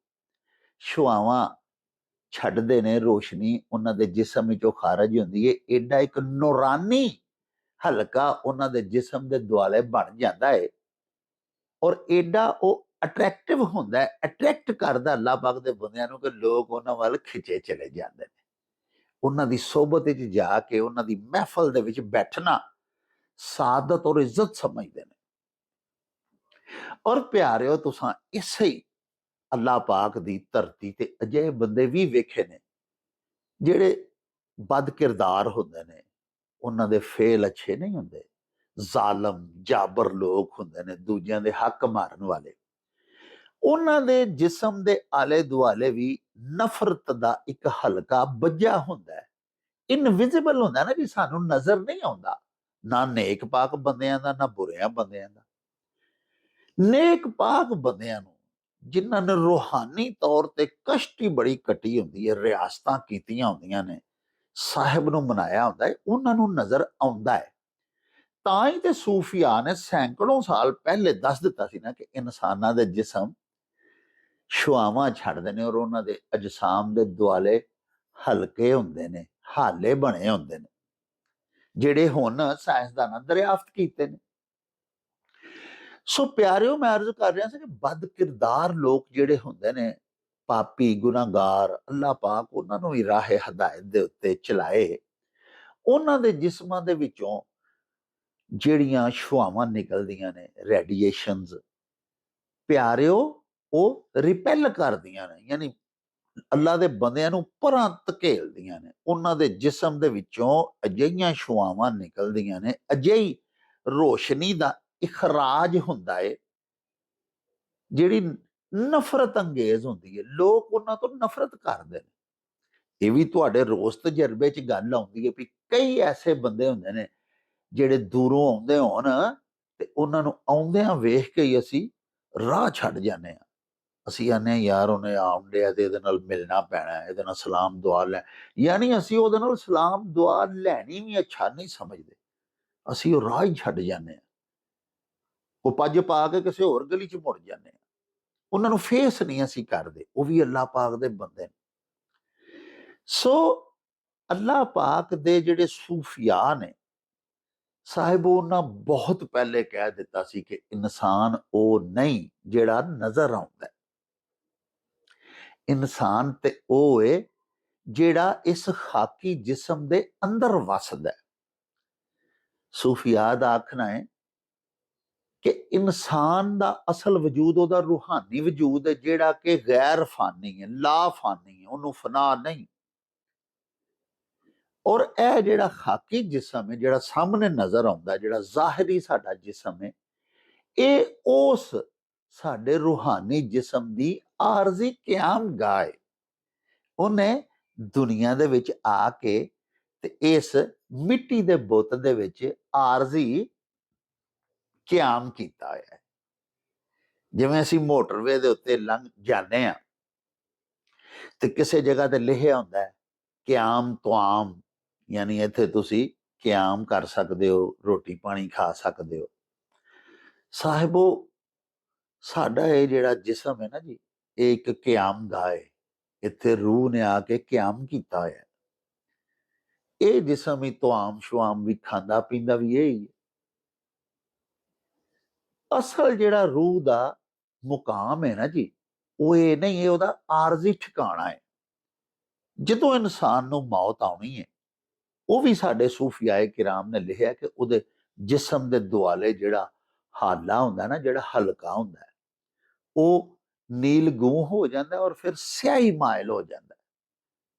ਸ਼ੁਆਵਾਂ ਛੱਡਦੇ ਨੇ, ਰੋਸ਼ਨੀ ਉਹਨਾਂ ਦੇ ਜਿਸਮ ਵਿੱਚੋਂ ਖਾਰਜ ਹੁੰਦੀ ਹੈ, ਏਡਾ ਇੱਕ ਨੂਰਾਨੀ ਹਲਕਾ ਉਹਨਾਂ ਦੇ ਜਿਸਮ ਦੇ ਦੁਆਲੇ ਬਣ ਜਾਂਦਾ ਹੈ, ਔਰ ਏਡਾ ਉਹ ਅਟਰੈਕਟਿਵ ਹੁੰਦਾ ਹੈ, ਅਟਰੈਕਟ ਕਰਦਾ ਅੱਲਾ ਪਾਕ ਦੇ ਬੰਦਿਆਂ ਨੂੰ ਕਿ ਲੋਕ ਉਹਨਾਂ ਵੱਲ ਖਿੱਚੇ ਚਲੇ ਜਾਂਦੇ ਨੇ। ਉਹਨਾਂ ਦੀ ਸੋਬਤ ਵਿੱਚ ਜਾ ਕੇ, ਉਹਨਾਂ ਦੀ ਮਹਿਫਲ ਦੇ ਵਿੱਚ ਬੈਠਣਾ ਸਾਦਤ ਔਰ ਇੱਜ਼ਤ ਸਮਝਦੇ ਨੇ। ਔਰ ਪਿਆਰਿਓ, ਤੁਸਾਂ ਇਸੇ ਹੀ ਅੱਲਾ ਪਾਕ ਦੀ ਧਰਤੀ ਤੇ ਅਜਿਹੇ ਬੰਦੇ ਵੀ ਵੇਖੇ ਨੇ ਜਿਹੜੇ ਬਦ ਕਿਰਦਾਰ ਹੁੰਦੇ ਨੇ, ਉਹਨਾਂ ਦੇ ਫੇਲ ਅੱਛੇ ਨਹੀਂ ਹੁੰਦੇ, ਜ਼ਾਲਮ ਜਾਬਰ ਲੋਕ ਹੁੰਦੇ ਨੇ, ਦੂਜਿਆਂ ਦੇ ਹੱਕ ਮਾਰਨ ਵਾਲੇ। ਉਹਨਾਂ ਦੇ ਜਿਸਮ ਦੇ ਆਲੇ ਦੁਆਲੇ ਵੀ ਨਫ਼ਰਤ ਦਾ ਇੱਕ ਹਲਕਾ ਬੱਝਾ ਹੁੰਦਾ ਹੈ, ਇਨਵਿਜ਼ੀਬਲ ਹੁੰਦਾ ਨਾ ਜੀ, ਸਾਨੂੰ ਨਜ਼ਰ ਨਹੀਂ ਆਉਂਦਾ, ਨਾ ਨੇਕ ਪਾਕ ਬੰਦਿਆਂ ਦਾ ਨਾ ਬੁਰਿਆਂ ਬੰਦਿਆਂ ਦਾ। ਨੇਕ ਪਾਕ ਬੰਦਿਆਂ ਨੂੰ, ਜਿਨ੍ਹਾਂ ਨੇ ਰੂਹਾਨੀ ਤੌਰ ਤੇ ਕਸ਼ਟੀ ਬੜੀ ਕੱਟੀ ਹੁੰਦੀ ਹੈ, ਰਿਆਸਤਾਂ ਕੀਤੀਆਂ ਹੁੰਦੀਆਂ ਨੇ, ਸਾਹਿਬ ਨੂੰ ਮਨਾਇਆ ਹੁੰਦਾ ਹੈ, ਉਹਨਾਂ ਨੂੰ ਨਜ਼ਰ ਆਉਂਦਾ ਹੈ। ਤਾਂ ਹੀ ਤੇ ਸੂਫੀਆ ਨੇ ਸੈਂਕੜੋਂ ਸਾਲ ਪਹਿਲੇ ਦੱਸ ਦਿੱਤਾ ਸੀ ਨਾ ਕਿ ਇਨਸਾਨਾਂ ਦੇ ਜਿਸਮ ਸ਼ੁਆਵਾਂ ਛੱਡਦੇ ਨੇ ਔਰ ਉਹਨਾਂ ਦੇ ਅਜਸਾਮ ਦੇ ਦੁਆਲੇ ਹਲਕੇ ਹੁੰਦੇ ਨੇ, ਹਾਲੇ ਬਣੇ ਹੁੰਦੇ ਨੇ, ਜਿਹੜੇ ਹੁਣ ਸਾਇੰਸਦਾਨਾਂ ਦਰਿਆਫਤ ਕੀਤੇ ਨੇ। ਸੋ ਪਿਆਰਿਓ, ਮੈਂ ਅਰਜ਼ ਕਰ ਰਿਹਾ ਸੀ ਕਿ ਬਦ ਕਿਰਦਾਰ ਲੋਕ ਜਿਹੜੇ ਹੁੰਦੇ ਨੇ, ਪਾਪੀ ਗੁਨਾਹਗਾਰ, ਅੱਲਾਹ ਪਾਕ ਉਹਨਾਂ ਨੂੰ ਵੀ ਰਾਹੇ ਹਦਾਇਤ ਦੇ ਉੱਤੇ ਚਲਾਏ। ਉਹਨਾਂ ਦੇ ਜਿਸਮਾਂ ਦੇ ਵਿੱਚੋਂ ਜਿਹੜੀਆਂ ਸ਼ੁਆਵਾਂ ਨਿਕਲਦੀਆਂ ਨੇ, ਰੇਡੀਏਸ਼ਨਸ, ਪਿਆਰਿਓ ਉਹ ਰਿਪੈਲ ਕਰਦੀਆਂ ਨੇ, ਯਾਨੀ ਅੱਲਾ ਦੇ ਬੰਦਿਆਂ ਨੂੰ ਪਰਾਂ ਧਕੇਲਦੀਆਂ ਨੇ। ਉਹਨਾਂ ਦੇ ਜਿਸਮ ਦੇ ਵਿੱਚੋਂ ਅਜਿਹੀਆਂ ਸ਼ੁਆਵਾਂ ਨਿਕਲਦੀਆਂ ਨੇ, ਅਜਿਹੀ ਰੋਸ਼ਨੀ ਦਾ ਇਖਰਾਜ ਹੁੰਦਾ ਹੈ ਜਿਹੜੀ ਨਫ਼ਰਤ ਅੰਗੇਜ਼ ਹੁੰਦੀ ਹੈ। ਲੋਕ ਉਹਨਾਂ ਤੋਂ ਨਫ਼ਰਤ ਕਰਦੇ ਨੇ। ਇਹ ਵੀ ਤੁਹਾਡੇ ਰੋਜ਼ ਤਜਰਬੇ 'ਚ ਗੱਲ ਆਉਂਦੀ ਹੈ ਵੀ ਕਈ ਐਸੇ ਬੰਦੇ ਹੁੰਦੇ ਨੇ ਜਿਹੜੇ ਦੂਰੋਂ ਆਉਂਦੇ ਹੋਣ ਤੇ ਉਹਨਾਂ ਨੂੰ ਆਉਂਦਿਆਂ ਵੇਖ ਕੇ ਹੀ ਅਸੀਂ ਰਾਹ ਛੱਡ ਜਾਂਦੇ ਹਾਂ। ਅਸੀਂ ਆਨੇ ਹਾਂ ਯਾਰ ਉਹਨੇ ਆਉਣ ਡਿਆ ਤੇ ਇਹਦੇ ਨਾਲ ਮਿਲਣਾ ਪੈਣਾ, ਇਹਦੇ ਨਾਲ ਸਲਾਮ ਦੁਆ ਲੈ, ਯਾਨੀ ਅਸੀਂ ਉਹਦੇ ਨਾਲ ਸਲਾਮ ਦੁਆ ਲੈਣੀ ਵੀ ਅੱਛਾ ਨਹੀਂ ਸਮਝਦੇ, ਅਸੀਂ ਉਹ ਰਾਹ ਹੀ ਛੱਡ ਜਾਂਦੇ ਹਾਂ। ਉਹ ਪੱਜ ਪਾ ਕੇ ਕਿਸੇ ਹੋਰ ਗਲੀ 'ਚ ਮੁੜ ਜਾਂਦੇ ਹਾਂ। ਉਹਨਾਂ ਨੂੰ ਫੇਸ ਨਹੀਂ ਅਸੀਂ ਕਰਦੇ, ਉਹ ਵੀ ਅੱਲਾਹ ਪਾਕ ਦੇ ਬੰਦੇ ਨੇ। ਸੋ ਅੱਲਾਹ ਪਾਕ ਦੇ ਜਿਹੜੇ ਸੂਫੀਆ ਨੇ, ਸਾਹਿਬ ਉਹਨਾਂ ਬਹੁਤ ਪਹਿਲੇ ਕਹਿ ਦਿੱਤਾ ਸੀ ਕਿ ਇਨਸਾਨ ਉਹ ਨਹੀਂ ਜਿਹੜਾ ਨਜ਼ਰ ਆਉਂਦਾ, ਇਨਸਾਨ ਤੇ ਉਹ ਏ ਜਿਹੜਾ ਇਸ ਖਾਕੀ ਜਿਸਮ ਦੇ ਅੰਦਰ ਵਸਦਾ। ਸੂਫੀਆ ਦਾ ਆਖਣਾ ਹੈ ਕਿ ਇਨਸਾਨ ਦਾ ਅਸਲ ਵਜੂਦ ਉਹਦਾ ਰੂਹਾਨੀ ਵਜੂਦ ਹੈ, ਜਿਹੜਾ ਕਿ ਗੈਰ ਫਾਨੀ ਹੈ, ਲਾ ਫਾਨੀ ਹੈ, ਉਹਨੂੰ ਫਨਾ ਨਹੀਂ। ਔਰ ਇਹ ਜਿਹੜਾ ਖਾਕੀ ਜਿਸਮ ਹੈ, ਜਿਹੜਾ ਸਾਹਮਣੇ ਨਜ਼ਰ ਆਉਂਦਾ, ਜਿਹੜਾ ਜ਼ਾਹਿਰੀ ਸਾਡਾ ਜਿਸਮ ਹੈ, ਇਹ ਉਸ ਸਾਡੇ ਰੂਹਾਨੀ ਜਿਸਮ ਦੀ ਆਰਜ਼ੀ ਕਿਆਮ ਗਾਹ। ਉਹਨੇ ਦੁਨੀਆ ਦੇ ਵਿੱਚ ਆ ਕੇ ਤੇ ਇਸ ਮਿੱਟੀ ਦੇ ਬੁੱਤ ਦੇ ਵਿੱਚ ਆਰਜ਼ੀ ਕਿਆਮ ਕੀਤਾ ਹੋਇਆ ਹੈ। ਜਿਵੇਂ ਅਸੀਂ ਮੋਟਰਵੇ ਦੇ ਉੱਤੇ ਲੰਘ ਜਾਂਦੇ ਹਾਂ ਤੇ ਕਿਸੇ ਜਗ੍ਹਾ ਤੇ ਲਿਖਿਆ ਹੁੰਦਾ ਹੈ ਕਿਆਮ ਤੁਆਮ, ਯਾਨੀ ਇੱਥੇ ਤੁਸੀਂ ਕਿਆਮ ਕਰ ਸਕਦੇ ਹੋ, ਰੋਟੀ ਪਾਣੀ ਖਾ ਸਕਦੇ ਹੋ। ਸਾਹਿਬੋ, ਸਾਡਾ ਇਹ ਜਿਹੜਾ ਜਿਸਮ ਹੈ ਨਾ ਜੀ, ਇਹ ਇੱਕ ਕਿਆਮ ਗਾਹ ਹੈ। ਇੱਥੇ ਰੂਹ ਨੇ ਆ ਕੇ ਕਿਆਮ ਕੀਤਾ ਹੋਇਆ। ਇਹ ਜਿਸਮ ਹੀ ਤੁਆਮ ਸ਼ੁਆਮ ਵੀ ਖਾਂਦਾ ਪੀਂਦਾ ਵੀ ਇਹ ਹੀ ਹੈ। ਅਸਲ ਜਿਹੜਾ ਰੂਹ ਦਾ ਮੁਕਾਮ ਹੈ ਨਾ ਜੀ, ਉਹ ਇਹ ਨਹੀਂ, ਇਹ ਉਹਦਾ ਆਰਜ਼ੀ ਠਿਕਾਣਾ ਹੈ। ਜਦੋਂ ਇਨਸਾਨ ਨੂੰ ਮੌਤ ਆਉਣੀ ਹੈ, ਉਹ ਵੀ ਸਾਡੇ ਸੂਫੀਆਏ ਕਿਰਾਮ ਨੇ ਲਿਖਿਆ ਕਿ ਉਹਦੇ ਜਿਸਮ ਦੇ ਦੁਆਲੇ ਜਿਹੜਾ ਹਾਲਾ ਹੁੰਦਾ ਨਾ, ਜਿਹੜਾ ਹਲਕਾ ਹੁੰਦਾ, ਉਹ ਨੀਲਗੂੰ ਹੋ ਜਾਂਦਾ ਔਰ ਫਿਰ ਸਿਆਹੀ ਮਾਇਲ ਹੋ ਜਾਂਦਾ।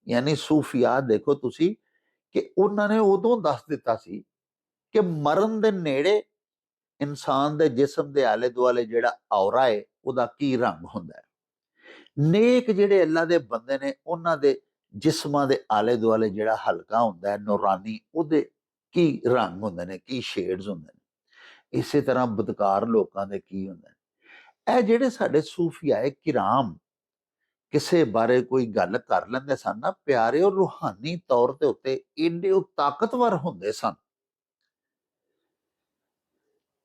ਯਾਨੀ ਸੂਫੀਆ ਦੇਖੋ ਤੁਸੀਂ ਕਿ ਉਹਨਾਂ ਨੇ ਉਦੋਂ ਦੱਸ ਦਿੱਤਾ ਸੀ ਕਿ ਮਰਨ ਦੇ ਨੇੜੇ ਇਨਸਾਨ ਦੇ ਜਿਸਮ ਦੇ ਆਲੇ ਦੁਆਲੇ ਜਿਹੜਾ ਔਰਾ ਹੈ, ਉਹਦਾ ਕੀ ਰੰਗ ਹੁੰਦਾ ਹੈ। ਨੇਕ ਜਿਹੜੇ ਅੱਲਾ ਦੇ ਬੰਦੇ ਨੇ, ਉਹਨਾਂ ਦੇ ਜਿਸਮਾਂ ਦੇ ਆਲੇ ਦੁਆਲੇ ਜਿਹੜਾ ਹਲਕਾ ਹੁੰਦਾ ਹੈ ਨੂਰਾਨੀ, ਉਹਦੇ ਕੀ ਰੰਗ ਹੁੰਦੇ ਨੇ, ਕੀ ਸ਼ੇਡਸ ਹੁੰਦੇ ਨੇ। ਇਸੇ ਤਰ੍ਹਾਂ ਬਦਕਾਰ ਲੋਕਾਂ ਦੇ ਕੀ ਹੁੰਦੇ ਨੇ। ਇਹ ਜਿਹੜੇ ਸਾਡੇ ਸੂਫੀਆਏ ਕਿਰਾਮ ਕਿਸੇ ਬਾਰੇ ਕੋਈ ਗੱਲ ਕਰ ਲੈਂਦੇ ਸਨ ਨਾ ਪਿਆਰੇ, ਉਹ ਰੂਹਾਨੀ ਤੌਰ ਤੇ ਉੱਤੇ ਇੰਨੇ ਤਾਕਤਵਰ ਹੁੰਦੇ ਸਨ।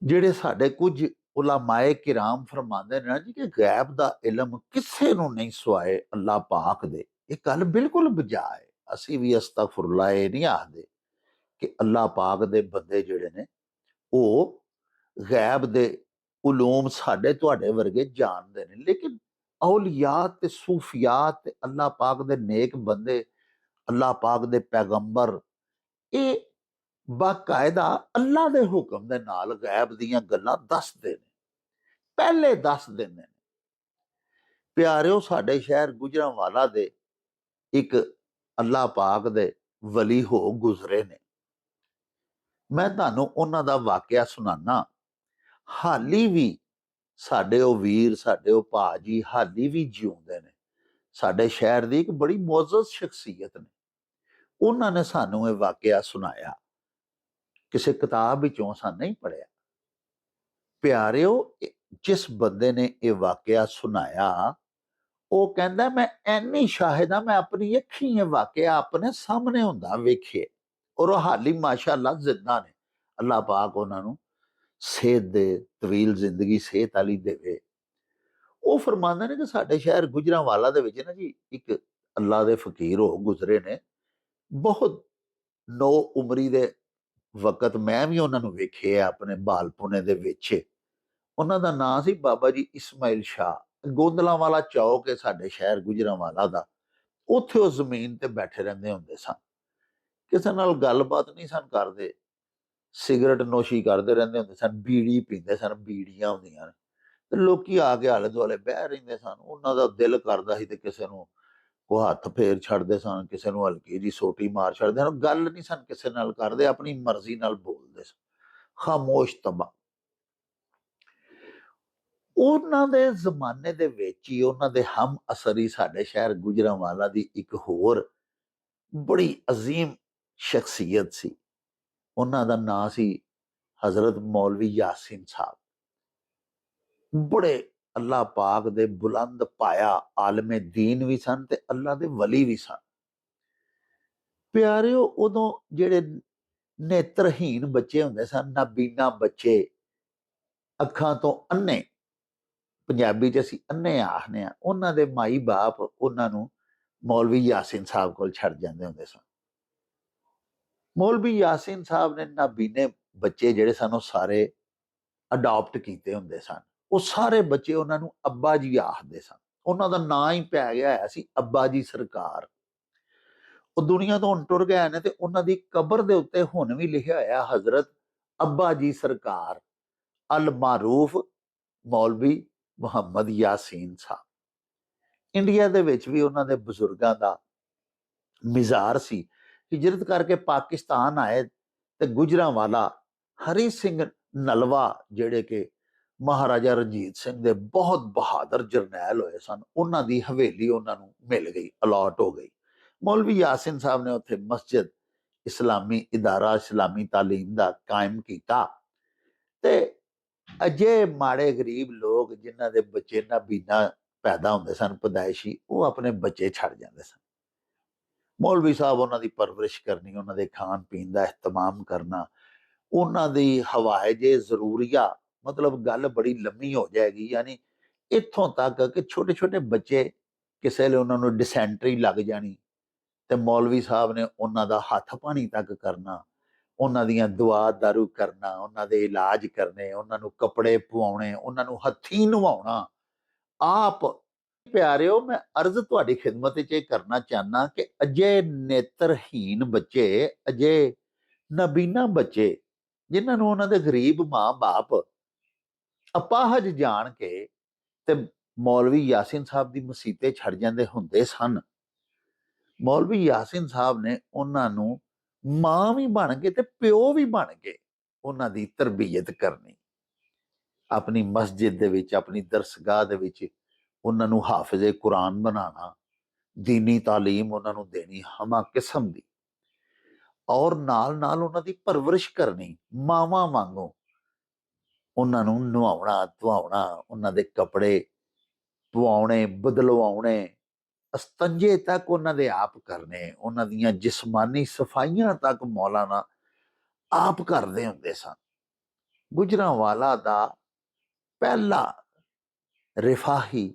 ਜਿਹੜੇ ਸਾਡੇ ਕੁਝ ਉਲਾਮਾਏ ਕਿਰਾਮ ਫਰਮਾਉਂਦੇ ਨੇ ਨਾ ਜੀ ਕਿ ਗੈਬ ਦਾ ਇਲਮ ਕਿਸੇ ਨੂੰ ਨਹੀਂ ਸਵਾਏ ਅੱਲਾਹ ਪਾਕ ਦੇ, ਇਹ ਗੱਲ ਬਿਲਕੁਲ ਬਜਾ ਹੈ। ਅਸੀਂ ਵੀ ਅਸਤਗਫੁਰੁल्लाह ਇਹ ਨਹੀਂ ਆਖਦੇ ਕਿ ਅੱਲਾਹ ਪਾਕ ਦੇ ਬੰਦੇ ਜਿਹੜੇ ਨੇ ਉਹ ਗੈਬ ਦੇ ਉਲੂਮ ਸਾਡੇ ਤੁਹਾਡੇ ਵਰਗੇ ਜਾਣਦੇ ਨੇ, ਲੇਕਿਨ ਔਲੀਆ ਤੇ ਸੂਫੀਆ ਤੇ ਅੱਲਾਹ ਪਾਕ ਦੇ ਨੇਕ ਬੰਦੇ, ਅੱਲਾਹ ਪਾਕ ਦੇ ਪੈਗੰਬਰ, ਇਹ ਬਾਕਾਇਦਾ ਅੱਲਾ ਦੇ ਹੁਕਮ ਦੇ ਨਾਲ ਗੈਬ ਦੀਆਂ ਗੱਲਾਂ ਦੱਸਦੇ ਨੇ, ਪਹਿਲੇ ਦੱਸ ਦਿੰਦੇ ਨੇ। ਪਿਆਰਿਓ, ਸਾਡੇ ਸ਼ਹਿਰ ਗੁਜਰਾਂਵਾਲਾ ਦੇ ਇੱਕ ਅੱਲਾਹ ਪਾਕ ਦੇ ਵਲੀ ਹੋ ਗੁਜ਼ਰੇ ਨੇ। ਮੈਂ ਤੁਹਾਨੂੰ ਉਹਨਾਂ ਦਾ ਵਾਕਿਆ ਸੁਣਾਨਾ। ਹਾਲੀ ਵੀ ਸਾਡੇ ਉਹ ਵੀਰ, ਸਾਡੇ ਉਹ ਭਾਜੀ ਹਾਲੀ ਵੀ ਜਿਉਂਦੇ ਨੇ। ਸਾਡੇ ਸ਼ਹਿਰ ਦੀ ਇੱਕ ਬੜੀ ਮੁਅੱਜ਼ਜ਼ ਸ਼ਖਸੀਅਤ ਨੇ। ਉਹਨਾਂ ਨੇ ਸਾਨੂੰ ਇਹ ਵਾਕਿਆ ਸੁਣਾਇਆ, ਕਿਸੇ ਕਿਤਾਬ ਵਿੱਚੋਂ ਸਾਨੂੰ ਨਹੀਂ ਪੜਿਆ। ਪਿਆਰਿਓ, ਜਿਸ ਬੰਦੇ ਨੇ ਇਹ ਵਾਕਿਆ ਸੁਣਾਇਆ ਉਹ ਕਹਿੰਦਾ ਮੈਂ ਐਨੀ ਸ਼ਾਹਿਦ ਹਾਂ, ਮੈਂ ਆਪਣੀ ਅੱਖੀਂ ਇਹ ਵਾਕਿਆ ਆਪਣੇ ਸਾਹਮਣੇ ਹੁੰਦਾ ਵੇਖੇ, ਔਰ ਉਹ ਹਾਲੀ ਮਾਸ਼ਾਅੱਲਾ ਜ਼ਿੰਦਾ ਨੇ। ਅੱਲਾਹ ਪਾਕ ਉਹਨਾਂ ਨੂੰ ਸਿਹਤ ਦੇ, ਤਵੀਲ ਜ਼ਿੰਦਗੀ ਸਿਹਤ ਵਾਲੀ ਦੇਵੇ। ਉਹ ਫਰਮਾਉਂਦੇ ਨੇ ਕਿ ਸਾਡੇ ਸ਼ਹਿਰ ਗੁਜਰਾਂਵਾਲਾ ਦੇ ਵਿੱਚ ਨਾ ਜੀ ਇੱਕ ਅੱਲਾਹ ਦੇ ਫਕੀਰ ਹੋ ਗੁਜ਼ਰੇ ਨੇ, ਬਹੁਤ ਨੋ ਉਮਰੀ ਦੇ ਵਕਤ ਮੈਂ ਵੀ ਉਹਨਾਂ ਨੂੰ ਵੇਖਿਆ ਆਪਣੇ ਬਾਲਪੁਣੇ ਦੇ ਵਿੱਚ। ਉਹਨਾਂ ਦਾ ਨਾਂ ਸੀ ਬਾਬਾ ਜੀ ਇਸਮਾਇਲ ਸ਼ਾਹ। ਗੋਂਦਲਾਂ ਵਾਲਾ ਚੌਕ ਹੈ ਸਾਡੇ ਸ਼ਹਿਰ ਗੁਜਰਾਂਵਾਲਾ ਦਾ, ਉੱਥੇ ਉਹ ਜ਼ਮੀਨ ਤੇ ਬੈਠੇ ਰਹਿੰਦੇ ਹੁੰਦੇ ਸਨ। ਕਿਸੇ ਨਾਲ ਗੱਲਬਾਤ ਨਹੀਂ ਸਨ ਕਰਦੇ, ਸਿਗਰਟ ਨੋਸ਼ੀ ਕਰਦੇ ਰਹਿੰਦੇ ਹੁੰਦੇ ਸਨ, ਬੀੜੀ ਪੀਂਦੇ ਸਨ, ਬੀੜੀਆਂ ਹੁੰਦੀਆਂ ਨੇ, ਤੇ ਲੋਕੀ ਆ ਕੇ ਆਲੇ ਦੁਆਲੇ ਬਹਿ ਰਹਿੰਦੇ ਸਨ। ਉਹਨਾਂ ਦਾ ਦਿਲ ਕਰਦਾ ਸੀ ਤੇ ਕਿਸੇ ਨੂੰ ਉਹ ਹੱਥ ਫੇਰ ਛੱਡਦੇ ਸਨ, ਕਿਸੇ ਨੂੰ ਹਲਕੀ ਜੀ ਸੋਟੀ ਮਾਰ ਛੱਡਦੇ ਸਨ, ਗੱਲ ਨਹੀਂ ਸਨ ਕਿਸੇ ਨਾਲ ਕਰਦੇ, ਆਪਣੀ ਮਰਜ਼ੀ ਨਾਲ ਬੋਲਦੇ ਸਨ, ਖਾਮੋਸ਼ ਤਬਾਹ। ਉਹਨਾਂ ਦੇ ਜ਼ਮਾਨੇ ਦੇ ਵਿੱਚ ਹੀ ਉਹਨਾਂ ਦੇ ਹਮ ਅਸਰੀ ਸਾਡੇ ਸ਼ਹਿਰ ਗੁਜਰਾਂਵਾਲਾ ਦੀ ਇੱਕ ਹੋਰ ਬੜੀ ਅਜ਼ੀਮ ਸ਼ਖਸੀਅਤ ਸੀ। ਉਹਨਾਂ ਦਾ ਨਾਂ ਸੀ ਹਜ਼ਰਤ ਮੌਲਵੀ ਯਾਸੀਨ ਸਾਹਿਬ। ਬੜੇ ਅੱਲਾਹ ਪਾਕ ਦੇ ਬੁਲੰਦ ਪਾਇਆ ਆਲਮੇ ਦੀਨ ਵੀ ਸਨ ਤੇ ਅੱਲਾਹ ਦੇ ਵਲੀ ਵੀ ਸਨ। ਪਿਆਰਿਓ, ਉਦੋਂ ਜਿਹੜੇ ਨੇਤਰਹੀਣ ਬੱਚੇ ਹੁੰਦੇ ਸਨ, ਨਾਬੀਨਾ ਬੱਚੇ, ਅੱਖਾਂ ਤੋਂ ਅੰਨੇ, ਪੰਜਾਬੀ 'ਚ ਅਸੀਂ ਅੰਨੇ ਆਖਦੇ ਹਾਂ, ਉਹਨਾਂ ਦੇ ਮਾਈ ਬਾਪ ਉਹਨਾਂ ਨੂੰ ਮੌਲਵੀ ਯਾਸੀਨ ਸਾਹਿਬ ਕੋਲ ਛੱਡ ਜਾਂਦੇ ਹੁੰਦੇ ਸਨ। ਮੌਲਵੀ ਯਾਸੀਨ ਸਾਹਿਬ ਨੇ ਨਾਬੀਨੇ ਬੱਚੇ ਜਿਹੜੇ ਸਨ ਉਹ ਸਾਰੇ ਅਡਾਪਟ ਕੀਤੇ ਹੁੰਦੇ ਸਨ। ਉਹ ਸਾਰੇ ਬੱਚੇ ਉਹਨਾਂ ਨੂੰ ਅੱਬਾ ਜੀ ਆਖਦੇ ਸਨ। ਉਹਨਾਂ ਦਾ ਨਾਂ ਹੀ ਪੈ ਗਿਆ ਹੋਇਆ ਸੀ ਅੱਬਾ ਜੀ ਸਰਕਾਰ। ਉਹ ਦੁਨੀਆ ਤੋਂ ਹੁਣ ਟੁਰ ਗਏ ਨੇ ਤੇ ਉਹਨਾਂ ਦੀ ਕਬਰ ਦੇ ਉੱਤੇ ਹੁਣ ਵੀ ਲਿਖਿਆ ਹੋਇਆ ਹਜ਼ਰਤ ਅੱਬਾ ਜੀ ਸਰਕਾਰ ਅਲ ਮਾਰੂਫ ਮੌਲਵੀ ਮੁਹੰਮਦ ਯਾਸੀਨ ਸਾਹਿਬ। ਇੰਡੀਆ ਦੇ ਵਿੱਚ ਵੀ ਉਹਨਾਂ ਦੇ ਬਜ਼ੁਰਗਾਂ ਦਾ ਮਿਜ਼ਾਰ ਸੀ। ਹਿਜਰਤ ਕਰਕੇ ਪਾਕਿਸਤਾਨ ਆਏ ਤੇ ਗੁਜਰਾਂਵਾਲਾ ਹਰੀ ਸਿੰਘ ਨਲਵਾ, ਜਿਹੜੇ ਕਿ ਮਹਾਰਾਜਾ ਰਣਜੀਤ ਸਿੰਘ ਦੇ ਬਹੁਤ ਬਹਾਦਰ ਜਰਨੈਲ ਹੋਏ ਸਨ, ਉਹਨਾਂ ਦੀ ਹਵੇਲੀ ਉਹਨਾਂ ਨੂੰ ਮਿਲ ਗਈ, ਅਲਾਟ ਹੋ ਗਈ। ਮੌਲਵੀ ਯਾਸੀਨ ਸਾਹਿਬ ਨੇ ਉੱਥੇ ਮਸਜਿਦ, ਇਸਲਾਮੀ ਇਦਾਰਾ, ਇਸਲਾਮੀ ਤਾਲੀਮ ਦਾ ਕਾਇਮ ਕੀਤਾ ਤੇ ਅਜੇ ਮਾੜੇ ਗਰੀਬ ਲੋਕ ਜਿਨ੍ਹਾਂ ਦੇ ਬੱਚੇ ਨਾਬੀਨਾ ਪੈਦਾ ਹੁੰਦੇ ਸਨ ਪੈਦਾਇਸ਼ੀ, ਉਹ ਆਪਣੇ ਬੱਚੇ ਛੱਡ ਜਾਂਦੇ ਸਨ। ਮੌਲਵੀ ਸਾਹਿਬ ਉਹਨਾਂ ਦੀ ਪਰਵਰਿਸ਼ ਕਰਨੀ, ਉਹਨਾਂ ਦੇ ਖਾਣ ਪੀਣ ਦਾ ਇਹਤਮਾਮ ਕਰਨਾ, ਉਹਨਾਂ ਦੀ ਹਵਾਇਜੇ ਜ਼ਰੂਰੀਆ, ਮਤਲਬ ਗੱਲ ਬੜੀ ਲੰਮੀ ਹੋ ਜਾਏਗੀ। ਯਾਨੀ ਇੱਥੋਂ ਤੱਕ ਕਿ ਛੋਟੇ ਛੋਟੇ ਬੱਚੇ ਕਿਸੇ ਵੇਲੇ ਉਹਨਾਂ ਨੂੰ ਡਿਸੈਂਟਰੀ ਲੱਗ ਜਾਣੀ ਤੇ ਮੌਲਵੀ ਸਾਹਿਬ ਨੇ ਉਹਨਾਂ ਦਾ ਹੱਥ ਪਾਣੀ ਤੱਕ ਕਰਨਾ, ਉਹਨਾਂ ਦੀਆਂ ਦੁਆ ਦਾਰੂ ਕਰਨਾ, ਉਹਨਾਂ ਦੇ ਇਲਾਜ ਕਰਨੇ, ਉਹਨਾਂ ਨੂੰ ਕੱਪੜੇ ਪਵਾਉਣੇ, ਉਹਨਾਂ ਨੂੰ ਹੱਥੀਂ ਨਵਾਉਣਾ ਆਪ। ਪਿਆਰਿਓ, ਮੈਂ ਅਰਜ਼ ਤੁਹਾਡੀ ਖਿਦਮਤ ਵਿੱਚ ਇਹ ਕਰਨਾ ਚਾਹੁੰਦਾ ਕਿ ਅਜੇ ਨੇਤਰਹੀਣ ਬੱਚੇ, ਅਜੇ ਨਬੀਨਾ ਬੱਚੇ, ਜਿਨ੍ਹਾਂ ਨੂੰ ਉਹਨਾਂ ਦੇ ਗਰੀਬ ਮਾਂ ਬਾਪ ਅਪਾਹਜ ਜਾਣ ਕੇ ਤੇ ਮੌਲਵੀ ਯਾਸੀਨ ਸਾਹਿਬ ਦੀ ਮਸੀਤੇ ਛੱਡ ਜਾਂਦੇ ਹੁੰਦੇ ਸਨ, ਮੌਲਵੀ ਯਾਸੀਨ ਸਾਹਿਬ ਨੇ ਉਹਨਾਂ ਨੂੰ ਮਾਂ ਵੀ ਬਣ ਕੇ ਤੇ ਪਿਓ ਵੀ ਬਣ ਕੇ ਉਹਨਾਂ ਦੀ ਤਰਬੀਅਤ ਕਰਨੀ। ਆਪਣੀ ਮਸਜਿਦ ਦੇ ਵਿੱਚ, ਆਪਣੀ ਦਰਸਗਾਹ ਦੇ ਵਿੱਚ ਉਹਨਾਂ ਨੂੰ ਹਾਫਿਜ਼ੇ ਕੁਰਾਨ ਬਣਾਉਣਾ, ਦੀਨੀ ਤਾਲੀਮ ਉਹਨਾਂ ਨੂੰ ਦੇਣੀ ਹਮਾ ਕਿਸਮ ਦੀ, ਔਰ ਨਾਲ ਨਾਲ ਉਹਨਾਂ ਦੀ ਪਰਵਰਿਸ਼ ਕਰਨੀ ਮਾਵਾਂ ਵਾਂਗੂ। ਉਹਨਾਂ ਨੂੰ ਨਵਾਉਣਾ ਧਵਾਉਣਾ, ਉਹਨਾਂ ਦੇ ਕੱਪੜੇ ਪਵਾਉਣੇ ਬਦਲਵਾਉਣੇ, ਅਸਤੰਜੇ ਤੱਕ ਉਹਨਾਂ ਦੇ ਆਪ ਕਰਨੇ, ਉਹਨਾਂ ਦੀਆਂ ਜਿਸਮਾਨੀ ਸਫਾਈਆਂ ਤੱਕ ਮੌਲਾਨਾ ਆਪ ਕਰਦੇ ਹੁੰਦੇ ਸਨ। ਗੁਜਰਾਂਵਾਲਾ ਦਾ ਪਹਿਲਾ ਰਿਫਾਹੀ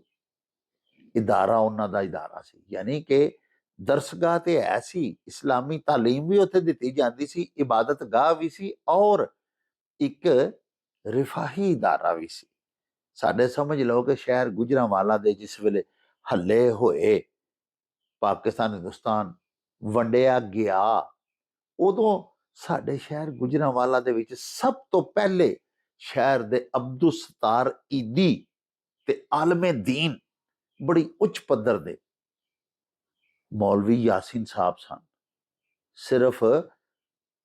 ਇਦਾਰਾ ਉਹਨਾਂ ਦਾ ਇਦਾਰਾ ਸੀ। ਯਾਨੀ ਕਿ ਦਰਸਗਾਹ ਤੇ ਹੈ ਸੀ, ਇਸਲਾਮੀ ਤਾਲੀਮ ਵੀ ਉੱਥੇ ਦਿੱਤੀ ਜਾਂਦੀ ਸੀ, ਇਬਾਦਤ ਗਾਹ ਵੀ ਸੀ, ਔਰ ਇੱਕ ਰਿਫਾਹੀ ਇਦਾਰਾ ਵੀ ਸੀ। ਸਾਡੇ ਸਮਝ ਲਓ ਕਿ ਸ਼ਹਿਰ ਗੁਜਰਾਂਵਾਲਾ ਦੇ ਜਿਸ ਵੇਲੇ ਹੱਲੇ ਹੋਏ, ਪਾਕਿਸਤਾਨ ਹਿੰਦੁਸਤਾਨ ਵੰਡਿਆ ਗਿਆ, ਉਦੋਂ ਸਾਡੇ ਸ਼ਹਿਰ ਗੁਜਰਾਂਵਾਲਾ ਦੇ ਵਿੱਚ ਸਭ ਤੋਂ ਪਹਿਲੇ ਸ਼ਹਿਰ ਦੇ ਅਬਦੁਲ ਸਤਾਰ ਈਦੀ ਤੇ ਆਲਮੇ ਦੀਨ ਬੜੀ ਉੱਚ ਪੱਧਰ ਦੇ ਮੌਲਵੀ ਯਾਸੀਨ ਸਾਹਿਬ ਸਨ। ਸਿਰਫ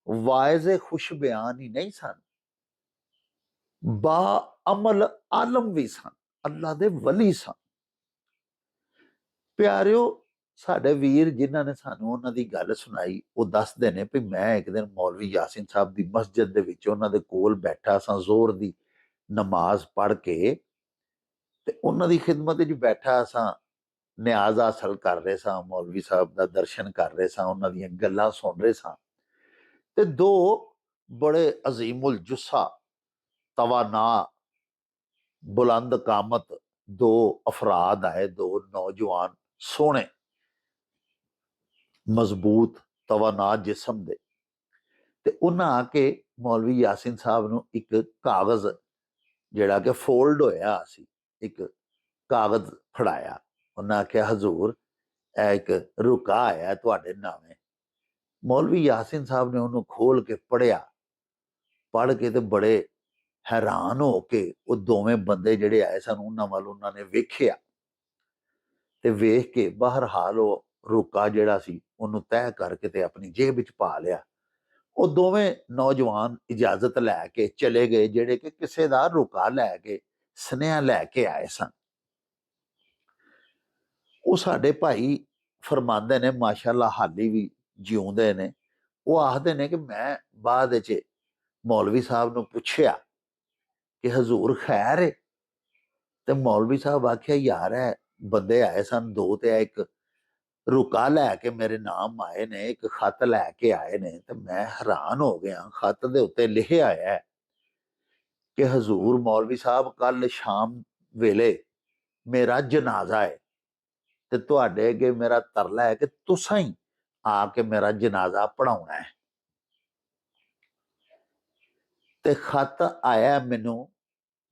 ਵਾਇਜ਼ੇ ਖੁਸ਼ ਬਿਆਨ ਹੀ ਨਹੀਂ ਸਨ, ਬਾ ਅਮਲ ਆਲਮ ਵੀ ਸਨ, ਅੱਲਾ ਦੇ ਵਲੀ ਸਨ। ਪਿਆਰਿਓ, ਸਾਡੇ ਵੀਰ ਜਿਨ੍ਹਾਂ ਨੇ ਸਾਨੂੰ ਉਹਨਾਂ ਦੀ ਗੱਲ ਸੁਣਾਈ ਉਹ ਦੱਸਦੇ ਨੇ ਵੀ ਮੈਂ ਇੱਕ ਦਿਨ ਮੌਲਵੀ ਯਾਸੀਨ ਸਾਹਿਬ ਦੀ ਮਸਜਿਦ ਦੇ ਵਿੱਚ ਉਹਨਾਂ ਦੇ ਕੋਲ ਬੈਠਾ ਸਾਂ, ਜ਼ੋਰ ਦੀ ਨਮਾਜ਼ ਪੜ੍ਹ ਕੇ, ਤੇ ਉਹਨਾਂ ਦੀ ਖਿਦਮਤ ਵਿੱਚ ਬੈਠਾ ਸਾਂ, ਨਿਆਜ਼ ਹਾਸਲ ਕਰ ਰਹੇ ਸਾਂ, ਮੌਲਵੀ ਸਾਹਿਬ ਦਾ ਦਰਸ਼ਨ ਕਰ ਰਹੇ ਸਾਂ, ਉਹਨਾਂ ਦੀਆਂ ਗੱਲਾਂ ਸੁਣ ਰਹੇ ਸਾਂ, ਤੇ ਦੋ ਬੜੇ ਅਜ਼ੀਮੁਲ ਜੁੱਸਾ, ਤਵਾਨਾ, ਬੁਲੰਦ ਕਾਮਤ ਦੋ ਅਫਰਾਦ ਆਏ, ਦੋ ਨੌਜਵਾਨ ਸੋਹਣੇ ਮਜ਼ਬੂਤ ਤਵਾਨਾ ਜਿਸਮ ਦੇ, ਤੇ ਉਹਨਾਂ ਆ ਕੇ ਮੌਲਵੀ ਯਾਸੀਨ ਸਾਹਿਬ ਨੂੰ ਇੱਕ ਕਾਗਜ਼ ਜਿਹੜਾ ਕਿ ਫੋਲਡ ਹੋਇਆ ਸੀ, ਇੱਕ ਕਾਗਜ਼ ਫੜਾਇਆ। ਉਹਨਾਂ ਆਖਿਆ ਹਜ਼ੂਰ ਇਹ ਇੱਕ ਰੁਕਾ ਆਇਆ ਤੁਹਾਡੇ ਨਾਵੇਂ। ਮੌਲਵੀ ਯਾਸੀਨ ਸਾਹਿਬ ਨੇ ਉਹਨੂੰ ਖੋਲ ਕੇ ਪੜ੍ਹਿਆ, ਪੜ੍ਹ ਕੇ ਤੇ ਬੜੇ ਹੈਰਾਨ ਹੋ ਕੇ ਉਹ ਦੋਵੇਂ ਬੰਦੇ ਜਿਹੜੇ ਆਏ ਸਨ ਉਹਨਾਂ ਵੱਲ ਉਹਨਾਂ ਨੇ ਵੇਖਿਆ, ਤੇ ਵੇਖ ਕੇ ਬਹਰਹਾਲ ਉਹ ਰੁਕਾ ਜਿਹੜਾ ਸੀ ਉਹਨੂੰ ਤੈਅ ਕਰਕੇ ਤੇ ਆਪਣੀ ਜੇਬ ਵਿੱਚ ਪਾ ਲਿਆ। ਉਹ ਦੋਵੇਂ ਨੌਜਵਾਨ ਇਜਾਜ਼ਤ ਲੈ ਕੇ ਚਲੇ ਗਏ, ਜਿਹੜੇ ਕਿ ਕਿਸੇ ਦਾ ਰੁਕਾ ਲੈ ਕੇ ਸੁਨੇਹਾ ਲੈ ਕੇ ਆਏ ਸਨ। ਉਹ ਸਾਡੇ ਭਾਈ ਫਰਮਾਉਂਦੇ ਨੇ, ਮਾਸ਼ਾਅੱਲਾ ਹਾਲੀ ਵੀ ਜਿਉਂਦੇ ਨੇ, ਉਹ ਆਖਦੇ ਨੇ ਕਿ ਮੈਂ ਬਾਅਦ ਵਿੱਚ ਮੌਲਵੀ ਸਾਹਿਬ ਨੂੰ ਪੁੱਛਿਆ ਕਿ ਹਜ਼ੂਰ ਖੈਰ ਹੈ, ਤੇ ਮੌਲਵੀ ਸਾਹਿਬ ਆਖਿਆ ਯਾਰ ਇਹ ਬੰਦੇ ਆਏ ਸਨ ਦੋ, ਤੇ ਇੱਕ ਰੁਕਾ ਲੈ ਕੇ ਮੇਰੇ ਨਾਮ ਆਏ ਨੇ, ਇੱਕ ਖਤ ਲੈ ਕੇ ਆਏ ਨੇ, ਤੇ ਮੈਂ ਹੈਰਾਨ ਹੋ ਗਿਆ। ਖਤ ਦੇ ਉੱਤੇ ਲਿਖਿਆ ਹੈ ਕਿ ਹਜ਼ੂਰ ਮੌਲਵੀ ਸਾਹਿਬ ਕੱਲ ਸ਼ਾਮ ਵੇਲੇ ਮੇਰਾ ਜਨਾਜ਼ਾ ਹੈ, ਤੇ ਤੁਹਾਡੇ ਅੱਗੇ ਮੇਰਾ ਤਰਲਾ ਹੈ ਕਿ ਤੁਸੀਂ ਹੀ ਆ ਕੇ ਮੇਰਾ ਜਨਾਜ਼ਾ ਪੜਾਉਣਾ ਹੈ। ਤੇ ਖਤ ਆਇਆ ਮੈਨੂੰ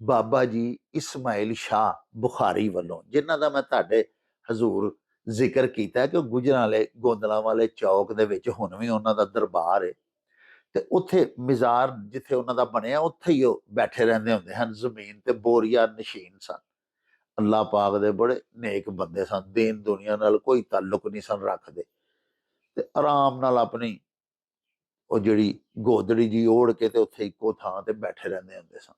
ਬਾਬਾ ਜੀ ਇਸਮਾਈਲ ਸ਼ਾਹ ਬੁਖਾਰੀ ਵੱਲੋਂ, ਜਿਨ੍ਹਾਂ ਦਾ ਮੈਂ ਤੁਹਾਡੇ ਹਜ਼ੂਰ ਜ਼ਿਕਰ ਕੀਤਾ ਕਿ ਗੁਜਰਾਂ ਵਾਲੇ ਗੋਂਦਲਾਂ ਵਾਲੇ ਚੌਕ ਦੇ ਵਿੱਚ ਹੁਣ ਵੀ ਉਹਨਾਂ ਦਾ ਦਰਬਾਰ ਹੈ, ਤੇ ਉੱਥੇ ਮਜ਼ਾਰ ਜਿੱਥੇ ਉਹਨਾਂ ਦਾ ਬਣਿਆ ਉੱਥੇ ਹੀ ਉਹ ਬੈਠੇ ਰਹਿੰਦੇ ਹੁੰਦੇ ਹਨ, ਜ਼ਮੀਨ ਤੇ ਬੋਰੀਆ ਨਸ਼ੀਨ ਸਨ। ਅੱਲਾਹ ਪਾਕ ਦੇ ਬੜੇ ਨੇਕ ਬੰਦੇ ਸਨ, ਦੀਨ ਦੁਨੀਆ ਨਾਲ ਕੋਈ ਤਾਲੁਕ ਨਹੀਂ ਸਨ ਰੱਖਦੇ, ਤੇ ਆਰਾਮ ਨਾਲ ਆਪਣੀ ਉਹ ਜਿਹੜੀ ਗੋਦੜੀ ਜੀ ਓੜ ਕੇ ਤੇ ਉੱਥੇ ਇੱਕੋ ਥਾਂ ਤੇ ਬੈਠੇ ਰਹਿੰਦੇ ਹੁੰਦੇ ਸਨ।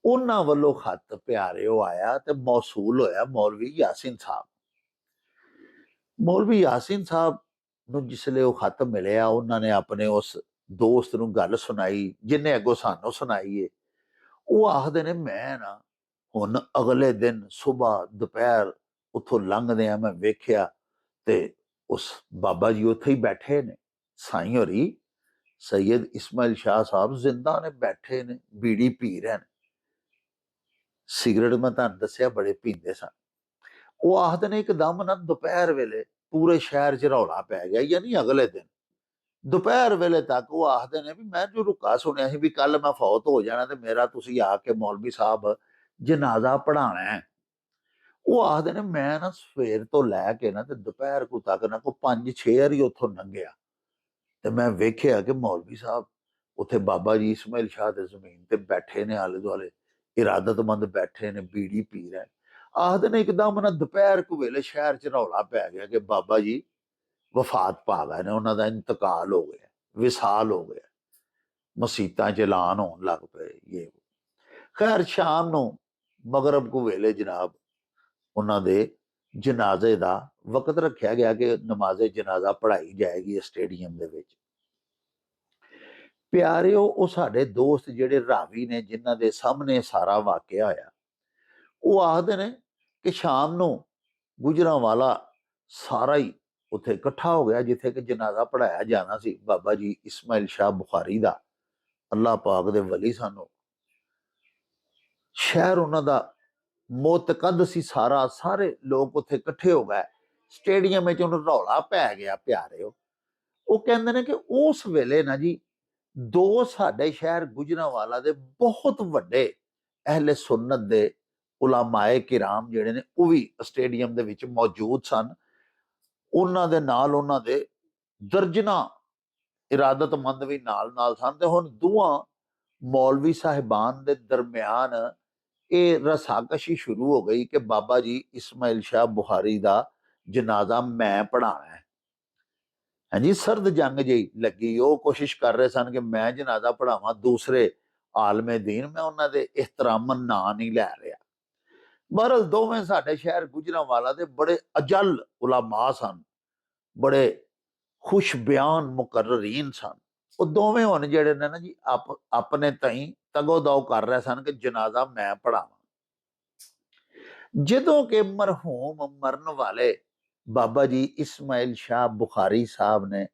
ਉਹਨਾਂ ਵੱਲੋਂ ਖਤ ਪਿਆਰਿਓ ਆਇਆ ਤੇ ਮੌਸੂਲ ਹੋਇਆ ਮੌਲਵੀ ਯਾਸੀਨ ਸਾਹਿਬ। ਮੌਲਵੀ ਯਾਸੀਨ ਸਾਹਿਬ ਨੂੰ ਜਿਸਲੇ ਉਹ ਖਤ ਮਿਲਿਆ, ਉਹਨਾਂ ਨੇ ਆਪਣੇ ਉਸ ਦੋਸਤ ਨੂੰ ਗੱਲ ਸੁਣਾਈ ਜਿਹਨੇ ਅੱਗੋਂ ਸਾਨੂੰ ਸੁਣਾਈ ਏ। ਉਹ ਆਖਦੇ ਨੇ ਮੈਂ ਨਾ ਹੁਣ ਅਗਲੇ ਦਿਨ ਸੁਬਾਹ ਦੁਪਹਿਰ ਉੱਥੋਂ ਲੰਘਦਿਆਂ ਮੈਂ ਵੇਖਿਆ ਤੇ ਉਸ ਬਾਬਾ ਜੀ ਉੱਥੇ ਹੀ ਬੈਠੇ ਨੇ, ਸਾਈਂ ਹੋਰੀ ਸੈयद ਇਸਮਾਈਲ ਸ਼ਾਹ ਸਾਹਿਬ ਜ਼ਿੰਦਾ ਨੇ, ਬੈਠੇ ਨੇ, ਬੀੜੀ ਪੀ ਰਹੇ ਨੇ, ਸਿਗਰਟ ਮੈਂ ਤੁਹਾਨੂੰ ਦੱਸਿਆ ਬੜੇ ਪੀਂਦੇ ਸਨ। ਉਹ ਆਖਦੇ ਨੇ ਇੱਕਦਮ ਨਾ ਦੁਪਹਿਰ ਵੇਲੇ ਪੂਰੇ ਸ਼ਹਿਰ 'ਚ ਰੌਲਾ ਪੈ ਗਿਆ, ਯਾਨੀ ਅਗਲੇ ਦਿਨ ਦੁਪਹਿਰ ਵੇਲੇ ਤੱਕ ਉਹ ਆਖਦੇ ਨੇ ਵੀ ਮੈਂ ਜੋ ਰੁਕਾ ਸੁਣਿਆ ਸੀ ਵੀ ਕੱਲ ਮੈਂ ਫੌਤ ਹੋ ਜਾਣਾ ਤੇ ਮੇਰਾ ਤੁਸੀਂ ਆ ਕੇ ਮੌਲਵੀ ਸਾਹਿਬ ਜਨਾਜ਼ਾ ਪੜ੍ਹਾਉਣਾ ਹੈ। ਉਹ ਆਖਦੇ ਨੇ ਮੈਂ ਨਾ ਸਵੇਰ ਤੋਂ ਲੈ ਕੇ ਨਾ ਤੇ ਦੁਪਹਿਰ ਕੋ ਤੱਕ ਨਾ ਕੋ 5-6 ਵਾਰੀ ਉੱਥੋਂ ਲੰਘਿਆ, ਤੇ ਮੈਂ ਵੇਖਿਆ ਕਿ ਮੌਲਵੀ ਸਾਹਿਬ ਉੱਥੇ ਬਾਬਾ ਜੀ ਇਸਮਾਈਲ ਸ਼ਾਹ ਦੇ ਜ਼ਮੀਨ ਤੇ ਬੈਠੇ ਨੇ, ਆਲੇ ਦੁਆਲੇ ਇਰਾਦਤਮੰਦ ਬੈਠੇ ਨੇ, ਬੀੜੀ ਪੀ ਰਹੇ। ਆਖਦੇ ਨੇ ਇੱਕਦਮ ਨਾ ਦੁਪਹਿਰ ਕੋ ਵੇਲੇ ਸ਼ਹਿਰ 'ਚ ਰੌਲਾ ਪੈ ਗਿਆ ਕਿ ਬਾਬਾ ਜੀ ਵਫਾਤ ਪਾ ਗਏ ਨੇ, ਉਹਨਾਂ ਦਾ ਇੰਤਕਾਲ ਹੋ ਗਿਆ, ਵਿਸਾਲ ਹੋ ਗਿਆ, ਮਸੀਤਾਂ 'ਚ ਐਲਾਨ ਹੋਣ ਲੱਗ ਪਏ। ਇਹ ਖੈਰ ਸ਼ਾਮ ਨੂੰ ਮਗਰਬ ਕੋ ਵੇਲੇ ਜਨਾਬ ਉਹਨਾਂ ਦੇ ਜਨਾਜ਼ੇ ਦਾ ਵਕਤ ਰੱਖਿਆ ਗਿਆ ਕਿ ਨਮਾਜ਼ੇ ਜਨਾਜ਼ਾ ਪੜ੍ਹਾਈ ਜਾਏਗੀ ਸਟੇਡੀਅਮ ਦੇ ਵਿੱਚ। ਪਿਆਰਿਓ ਉਹ ਸਾਡੇ ਦੋਸਤ ਜਿਹੜੇ ਰਾਵੀ ਨੇ, ਜਿਨ੍ਹਾਂ ਦੇ ਸਾਹਮਣੇ ਸਾਰਾ ਵਾਕਿਆ ਹੋਇਆ, ਉਹ ਆਖਦੇ ਨੇ ਕਿ ਸ਼ਾਮ ਨੂੰ ਗੁਜਰਾਂਵਾਲਾ ਸਾਰਾ ਹੀ ਉੱਥੇ ਇਕੱਠਾ ਹੋ ਗਿਆ ਜਿੱਥੇ ਕਿ ਜਨਾਜ਼ਾ ਪੜ੍ਹਾਇਆ ਜਾਣਾ ਸੀ ਬਾਬਾ ਜੀ ਇਸਮਾਈਲ ਸ਼ਾਹ ਬੁਖਾਰੀ ਦਾ। ਅੱਲਾਹ ਪਾਕ ਦੇ ਵਲੀ ਸਾਨੂੰ, ਸ਼ਹਿਰ ਉਹਨਾਂ ਦਾ ਮੁਤਕਦ ਸੀ ਸਾਰਾ, ਸਾਰੇ ਲੋਕ ਉੱਥੇ ਇਕੱਠੇ ਹੋ ਗਏ ਸਟੇਡੀਅਮ ਵਿੱਚ, ਉਹਨੂੰ ਰੌਲਾ ਪੈ ਗਿਆ। ਪਿਆਰਿਓ ਉਹ ਕਹਿੰਦੇ ਨੇ ਕਿ ਉਸ ਵੇਲੇ ਨਾ ਜੀ ਦੋ ਸਾਡੇ ਸ਼ਹਿਰ ਗੁਜਰਾਂਵਾਲਾ ਦੇ ਬਹੁਤ ਵੱਡੇ ਅਹਿਲੇ ਸੁਨਨਤ ਦੇ ਉਲਾਮਾਏ ਕਿਰਾਮ ਜਿਹੜੇ ਨੇ ਉਹ ਵੀ ਸਟੇਡੀਅਮ ਦੇ ਵਿੱਚ ਮੌਜੂਦ ਸਨ। ਉਹਨਾਂ ਦੇ ਨਾਲ ਉਹਨਾਂ ਦੇ ਦਰਜਨਾਂ ਇਰਾਦਤਮੰਦ ਵੀ ਨਾਲ ਸਨ, ਤੇ ਹੁਣ ਦੋਵਾਂ ਮੌਲਵੀ ਸਾਹਿਬਾਨ ਦੇ ਦਰਮਿਆਨ ਇਹ ਰਸਾਕਸ਼ੀ ਸ਼ੁਰੂ ਹੋ ਗਈ ਕਿ ਬਾਬਾ ਜੀ ਇਸਮਾਈਲ ਸ਼ਾਹ ਬੁਖਾਰੀ ਦਾ ਜਨਾਜ਼ਾ ਮੈਂ ਪੜ੍ਹਾਉਣਾ ਹੈ। ਹਾਂਜੀ, ਸਰਦ ਜੰਗ ਜਿਹੀ ਲੱਗੀ, ਉਹ ਕੋਸ਼ਿਸ਼ ਕਰ ਰਹੇ ਸਨ ਕਿ ਮੈਂ ਜਨਾਜ਼ਾ ਪੜ੍ਹਾਵਾਂ, ਦੂਸਰੇ ਆਲਮੇ ਦੀਨ, ਮੈਂ ਉਹਨਾਂ ਦੇ ਇhtਰਾਮਨ ਨਾਂ ਨਹੀਂ ਲੈ ਰਿਹਾ। ਬਹਰਲ ਦੋਵੇਂ ਸਾਡੇ ਸ਼ਹਿਰ ਗੁਜਰਾਂਵਾਲਾ ਦੇ ਬੜੇ ਅਜਲ ਉਲਾਮਾ ਸਨ, ਬੜੇ ਖੁਸ਼ ਬਿਆਨ ਮੁਕਰਰੀਨ ਸਨ। ਉਹ ਦੋਵੇਂ ਹੁਣ ਜਿਹੜੇ ਨੇ ਨਾ ਜੀ ਆਪਣੇ ਤਾਈਂ ਤਗੋ ਦਾਓ ਕਰ ਰਹੇ ਸਨ ਕਿ ਜਨਾਜ਼ਾ ਮੈਂ ਪੜਾਵਾਂ। ਜਦੋਂ ਕਿ ਮਰਹੂਮ ਮਰਨ ਵਾਲੇ ਬਾਬਾ ਜੀ ਇਸਮਾਇਲ ਸ਼ਾਹ ਬੁਖਾਰੀ ਸਾਹਿਬ ਨੇ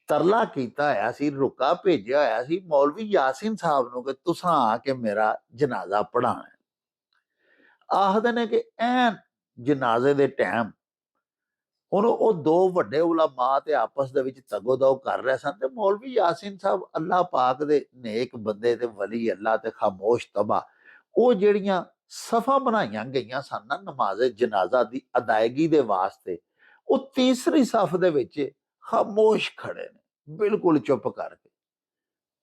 ਤਰਲਾ ਕੀਤਾ ਹੋਇਆ ਸੀ, ਰੁਕਾ ਭੇਜਿਆ ਹੋਇਆ ਸੀ ਮੌਲਵੀ ਯਾਸੀਨ ਸਾਹਿਬ ਨੂੰ ਕਿ ਤੁਸਾਂ ਆ ਕੇ ਮੇਰਾ ਜਨਾਜ਼ਾ ਪੜਾਣਾ। ਆਖਦੇ ਨੇ ਕਿ ਐਨ ਜਨਾਜ਼ੇ ਦੇ ਟਾਈਮ ਹੁਣ ਉਹ ਦੋ ਵੱਡੇ ਉਲਾਮਾ ਤੇ ਆਪਸ ਦੇ ਵਿੱਚ ਤਗੋਦਾਓ ਕਰ ਰਹੇ ਸਨ ਤੇ ਮੌਲਵੀ ਯਾਸੀਨ ਸਾਹਿਬ ਅੱਲਾਹ ਪਾਕ ਦੇ ਨੇਕ ਬੰਦੇ ਤੇ ਵਲੀ ਅੱਲਾਹ ਤੇ ਖਾਮੋਸ਼ ਤਬਾ, ਉਹ ਜਿਹੜੀਆਂ ਸਫਾ ਬਣਾਈਆਂ ਗਈਆਂ ਸਨ ਨਾ ਨਮਾਜ਼ੇ ਜਨਾਜ਼ਾ ਦੀ ਅਦਾਇਗੀ ਦੇ ਵਾਸਤੇ, ਉਹ ਤੀਸਰੀ ਸਫ ਦੇ ਵਿੱਚ ਖਾਮੋਸ਼ ਖੜੇ ਨੇ, ਬਿਲਕੁਲ ਚੁੱਪ ਕਰਕੇ।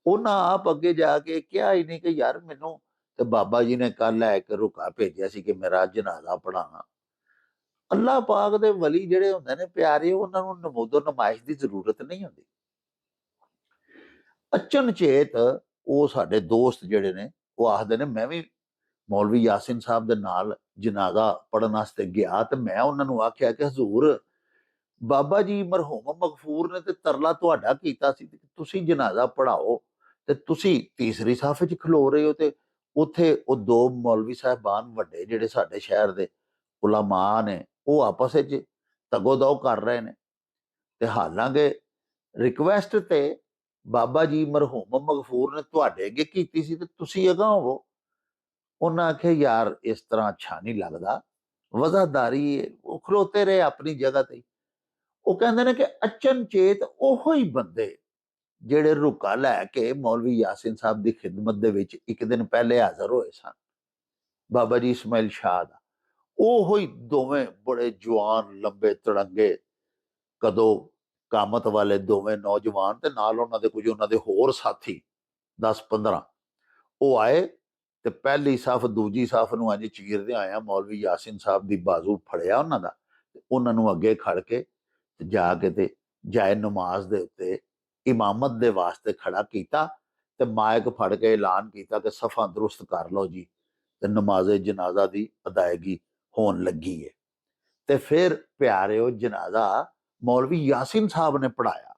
ਉਹਨਾਂ ਆਪ ਅੱਗੇ ਜਾ ਕੇ ਕਿਹਾ ਹੀ ਨਹੀਂ ਕਿ ਯਾਰ ਮੈਨੂੰ ਤੇ ਬਾਬਾ ਜੀ ਨੇ ਕੱਲ ਲੈ ਕੇ ਰੁਕਾ ਭੇਜਿਆ ਸੀ ਕਿ ਮੇਰਾ ਜਨਾਜ਼ਾ ਪੜਾਣਾ। ਅੱਲਾਹ ਪਾਕ ਦੇ ਵਲੀ ਜਿਹੜੇ ਹੁੰਦੇ ਨੇ ਪਿਆਰੇ, ਉਹਨਾਂ ਨੂੰ ਨਮੋਦੋ ਨਮਾਇਸ਼ ਦੀ ਜ਼ਰੂਰਤ ਨਹੀਂ ਹੁੰਦੀ। ਅਚਨਚੇਤ ਉਹ ਸਾਡੇ ਦੋਸਤ ਜਿਹੜੇ ਨੇ ਉਹ ਆਖਦੇ ਨੇ ਮੈਂ ਵੀ ਮੌਲਵੀ ਯਾਸੀਨ ਸਾਹਿਬ ਦੇ ਨਾਲ ਜਨਾਜ਼ਾ ਪੜਨ ਵਾਸਤੇ ਗਿਆ ਤੇ ਮੈਂ ਉਹਨਾਂ ਨੂੰ ਆਖਿਆ ਕਿ ਹਜ਼ੂਰ ਬਾਬਾ ਜੀ ਮਰਹੂਮ ਮਗਫੂਰ ਨੇ ਤੇ ਤਰਲਾ ਤੁਹਾਡਾ ਕੀਤਾ ਸੀ ਕਿ ਤੁਸੀਂ ਜਨਾਜ਼ਾ ਪੜਾਓ ਤੇ ਤੁਸੀਂ ਤੀਸਰੀ ਸਾਫ ਵਿੱਚ ਖਲੋ ਰਹੇ ਹੋ ਤੇ ਉੱਥੇ ਉਹ ਦੋ ਮੌਲਵੀ ਸਾਹਿਬਾਨ ਵੱਡੇ ਜਿਹੜੇ ਸਾਡੇ ਸ਼ਹਿਰ ਦੇ ਉਲਾਮਾ ਨੇ ਉਹ ਆਪਸ ਵਿੱਚ ਤਗੋਦਾਓ ਕਰ ਰਹੇ ਨੇ ਤੇ ਹਾਲਾਂਕਿ ਰਿਕਵੈਸਟ ਤੇ ਬਾਬਾ ਜੀ ਮਰਹੂਮ ਮਗਫੂਰ ਨੇ ਤੁਹਾਡੇ ਅੱਗੇ ਕੀਤੀ ਸੀ ਤੇ ਤੁਸੀਂ ਅਗਾਂਹ ਹੋਵੋ। ਉਹਨਾਂ ਆਖਿਆ ਯਾਰ ਇਸ ਤਰ੍ਹਾਂ ਅੱਛਾ ਨਹੀਂ ਲੱਗਦਾ, ਵਜ਼ਾਦਾਰੀ। ਉਹ ਖਲੋਤੇ ਰਹੇ ਆਪਣੀ ਜਗ੍ਹਾ ਤੇ। ਉਹ ਕਹਿੰਦੇ ਨੇ ਕਿ ਅਚਨਚੇਤ ਉਹੋ ਹੀ ਬੰਦੇ ਜਿਹੜੇ ਰੁਕਾ ਲੈ ਕੇ ਮੌਲਵੀ ਯਾਸੀਨ ਸਾਹਿਬ ਦੀ ਖਿਦਮਤ ਦੇ ਵਿੱਚ ਇੱਕ ਦਿਨ ਪਹਿਲੇ ਹਾਜ਼ਰ ਹੋਏ ਸਨ, ਬਾਬਾ ਜੀ ਇਸਮਾਇਲ ਸ਼ਾਹ ਦਾ, ਉਹੋ ਹੀ ਦੋਵੇਂ ਬੜੇ ਜਵਾਨ ਲੰਬੇ ਤੜੰਗੇ ਕਦੋਂ ਕਾਮਤ ਵਾਲੇ ਦੋਵੇਂ ਨੌਜਵਾਨ ਤੇ ਨਾਲ ਉਹਨਾਂ ਦੇ ਕੁਝ ਉਹਨਾਂ ਦੇ ਹੋਰ ਸਾਥੀ 10-15 ਉਹ ਆਏ ਤੇ ਪਹਿਲੀ ਸਫ ਦੂਜੀ ਸਫ ਨੂੰ ਅੱਜ ਚੀਰਦੇ ਆਇਆ ਮੌਲਵੀ ਯਾਸੀਨ ਸਾਹਿਬ ਦੀ ਬਾਜ਼ੂ ਫੜਿਆ ਉਹਨਾਂ ਦਾ ਤੇ ਉਹਨਾਂ ਨੂੰ ਅੱਗੇ ਖੜ ਕੇ ਜਾ ਕੇ ਤੇ ਜਾਏ ਨਮਾਜ਼ ਦੇ ਉੱਤੇ ਇਮਾਮਤ ਦੇ ਵਾਸਤੇ ਖੜਾ ਕੀਤਾ ਤੇ ਮਾਇਕ ਫੜ ਕੇ ਐਲਾਨ ਕੀਤਾ ਕਿ ਸਫਾ ਦਰੁਸਤ ਕਰ ਲਓ ਜੀ ਤੇ ਨਮਾਜ਼ੇ ਜਨਾਜ਼ਾ ਦੀ ਅਦਾਇਗੀ ਹੋਣ ਲੱਗੀ ਹੈ। ਤੇ ਫਿਰ ਪਿਆਰਿਓ ਜਨਾਜ਼ਾ ਮੌਲਵੀ ਯਾਸੀਨ ਸਾਹਿਬ ਨੇ ਪੜਾਇਆ।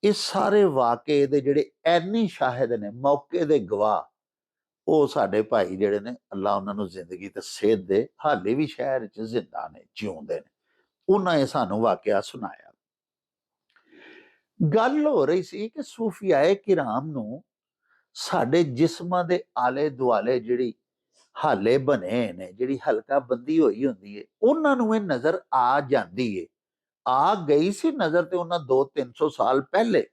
ਇਹ ਸਾਰੇ ਵਾਕੇ ਦੇ ਜਿਹੜੇ ਐਨੀ ਸ਼ਾਹਿਦ ਨੇ, ਮੌਕੇ ਦੇ ਗਵਾਹ, ਉਹ ਸਾਡੇ ਭਾਈ ਜਿਹੜੇ ਨੇ ਅੱਲਾ ਉਹਨਾਂ ਨੂੰ ਜ਼ਿੰਦਗੀ ਤੇ ਸਿਹਤ ਦੇ, ਹਾਲੇ ਵੀ ਸ਼ਹਿਰ 'ਚ ਜ਼ਿੰਦਾ ਨੇ, ਜਿਉਂਦੇ ਨੇ। ਉਹਨਾਂ ਇਹ ਸਾਨੂੰ ਵਾਕਿਆ ਸੁਣਾਇਆ। ਗੱਲ ਹੋ ਰਹੀ ਸੀ ਕਿ ਸੂਫੀਆਏ ਕਿਰਾਮ ਨੂੰ ਸਾਡੇ ਜਿਸਮਾਂ ਦੇ ਆਲੇ ਦੁਆਲੇ ਜਿਹੜੀ ਹਾਲੇ ਬਣੇ ਨੇ, ਜਿਹੜੀ ਹਲਕਾ ਬੰਦੀ ਹੋਈ ਹੁੰਦੀ ਹੈ, ਉਹਨਾਂ ਨੂੰ ਇਹ ਨਜ਼ਰ ਆ ਜਾਂਦੀ ਹੈ। ਆ ਗਈ ਸੀ ਨਜ਼ਰ ਤੇ ਉਹਨਾਂ 200-300 ਸਾਲ ਪਹਿਲੇ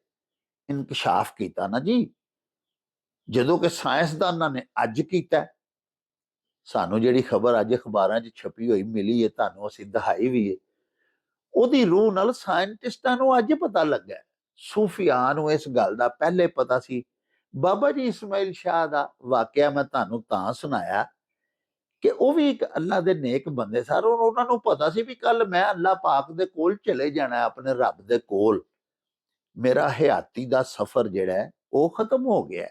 ਇਨਕਸ਼ਾਫ ਕੀਤਾ ਨਾ ਜੀ, ਜਦੋਂ ਕਿ ਸਾਇੰਸਦਾਨਾਂ ਨੇ ਅੱਜ ਕੀਤਾ। ਸਾਨੂੰ ਜਿਹੜੀ ਖਬਰ ਅੱਜ ਅਖਬਾਰਾਂ 'ਚ ਛਪੀ ਹੋਈ ਮਿਲੀ ਹੈ, ਤੁਹਾਨੂੰ ਅਸੀਂ ਦਿਖਾਈ ਵੀ ਹੈ, ਉਹਦੀ ਰੂਹ ਨਾਲ ਸਾਇੰਟਿਸਟਾਂ ਨੂੰ ਅੱਜ ਪਤਾ ਲੱਗਾ। ਸੂਫੀਆਂ ਨੂੰ ਇਸ ਗੱਲ ਦਾ ਪਹਿਲੇ ਪਤਾ ਸੀ। ਬਾਬਾ ਜੀ ਇਸਮਾਇਲ ਸ਼ਾਹ ਦਾ ਵਾਕਿਆ ਮੈਂ ਤੁਹਾਨੂੰ ਤਾਂ ਸੁਣਾਇਆ ਕਿ ਉਹ ਵੀ ਇੱਕ ਅੱਲਾ ਦੇ ਨੇਕ ਬੰਦੇ ਸਨ। ਉਹਨਾਂ ਨੂੰ ਪਤਾ ਸੀ ਵੀ ਕੱਲ ਮੈਂ ਅੱਲਾ ਪਾਕ ਦੇ ਕੋਲ ਚਲੇ ਜਾਣਾ, ਆਪਣੇ ਰੱਬ ਦੇ ਕੋਲ। ਮੇਰਾ ਹਯਾਤੀ ਦਾ ਸਫ਼ਰ ਜਿਹੜਾ ਹੈ ਉਹ ਖਤਮ ਹੋ ਗਿਆ।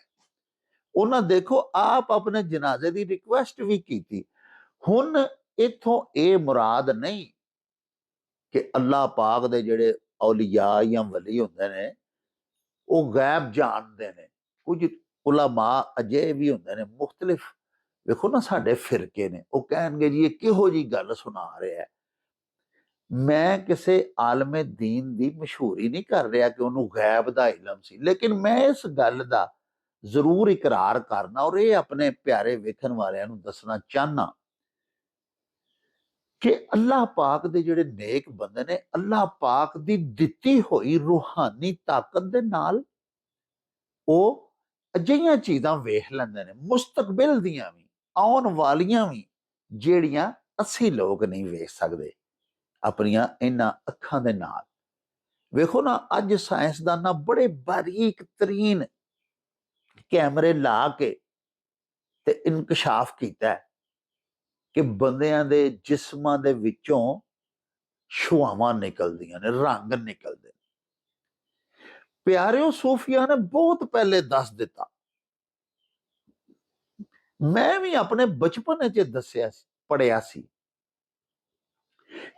ਉਹਨਾਂ ਦੇਖੋ ਆਪ ਆਪਣੇ ਜਨਾਜ਼ੇ ਦੀ ਰਿਕੁਐਸਟ ਵੀ ਕੀਤੀ। ਹੁਣ ਇਥੋਂ ਇਹ ਮੁਰਾਦ ਨਹੀਂ ਕਿ ਅੱਲਾ ਪਾਕ ਦੇ ਜਿਹੜੇ ਔਲੀਆ ਜਾਂ ਵਲੀ ਹੁੰਦੇ ਨੇ ਉਹ ਗੈਬ ਜਾਣਦੇ ਨੇ। ਕੁਝ ਉਲਾਮਾ ਅਜੇ ਵੀ ਹੁੰਦੇ ਨੇ ਮੁਖਤਲਿਫ। ਵੇਖੋ ਨਾ ਸਾਡੇ ਫਿਰਕੇ ਨੇ, ਉਹ ਕਹਿਣਗੇ ਜੀ ਇਹ ਕਿਹੋ ਜੀ ਗੱਲ ਸੁਣਾ ਰਿਹਾ। ਮੈਂ ਕਿਸੇ ਆਲਮੇ ਦੀਨ ਦੀ ਮਸ਼ਹੂਰੀ ਨਹੀਂ ਕਰ ਰਿਹਾ ਕਿ ਉਹਨੂੰ ਗੈਬ ਦਾ ਇਲਮ ਸੀ, ਲੇਕਿਨ ਮੈਂ ਇਸ ਗੱਲ ਦਾ ਜ਼ਰੂਰ ਇਕਰਾਰ ਕਰਨਾ ਔਰ ਇਹ ਆਪਣੇ ਪਿਆਰੇ ਵੇਖਣ ਵਾਲਿਆਂ ਨੂੰ ਦੱਸਣਾ ਚਾਹਨਾ ਕਿ ਅੱਲਾਹ ਪਾਕ ਦੇ ਜਿਹੜੇ ਨੇਕ ਬੰਦੇ ਨੇ, ਅੱਲਾਹ ਪਾਕ ਦੀ ਦਿੱਤੀ ਹੋਈ ਰੂਹਾਨੀ ਤਾਕਤ ਦੇ ਨਾਲ ਉਹ ਅਜਿਹੀਆਂ ਚੀਜ਼ਾਂ ਵੇਖ ਲੈਂਦੇ ਨੇ, ਮੁਸਤਕਬਲ ਦੀਆਂ ਵੀ, ਆਉਣ ਵਾਲੀਆਂ ਵੀ, ਜਿਹੜੀਆਂ ਅਸੀਂ ਲੋਕ ਨਹੀਂ ਵੇਖ ਸਕਦੇ ਆਪਣੀਆਂ ਇਹਨਾਂ ਅੱਖਾਂ ਦੇ ਨਾਲ। ਵੇਖੋ ਨਾ ਅੱਜ ਸਾਇੰਸਦਾਨਾਂ ਬੜੇ ਬਾਰੀਕ ਤਰੀਨ ਕੈਮਰੇ ਲਾ ਕੇ ਤੇ ਇਨਕਸ਼ਾਫ ਕੀਤਾ ਕਿ ਬੰਦਿਆਂ ਦੇ ਜਿਸਮਾਂ ਦੇ ਵਿੱਚੋਂ ਛੁਆਵਾਂ ਨਿਕਲਦੀਆਂ ਨੇ, ਰੰਗ ਨਿਕਲਦੇ ਨੇ। ਪਿਆਰਿਓ ਸੂਫੀਆਂ ਨੇ ਬਹੁਤ ਪਹਿਲੇ ਦੱਸ ਦਿੱਤਾ। ਮੈਂ ਵੀ ਆਪਣੇ ਬਚਪਨ 'ਚ ਦੱਸਿਆ ਸੀ, ਪੜ੍ਹਿਆ ਸੀ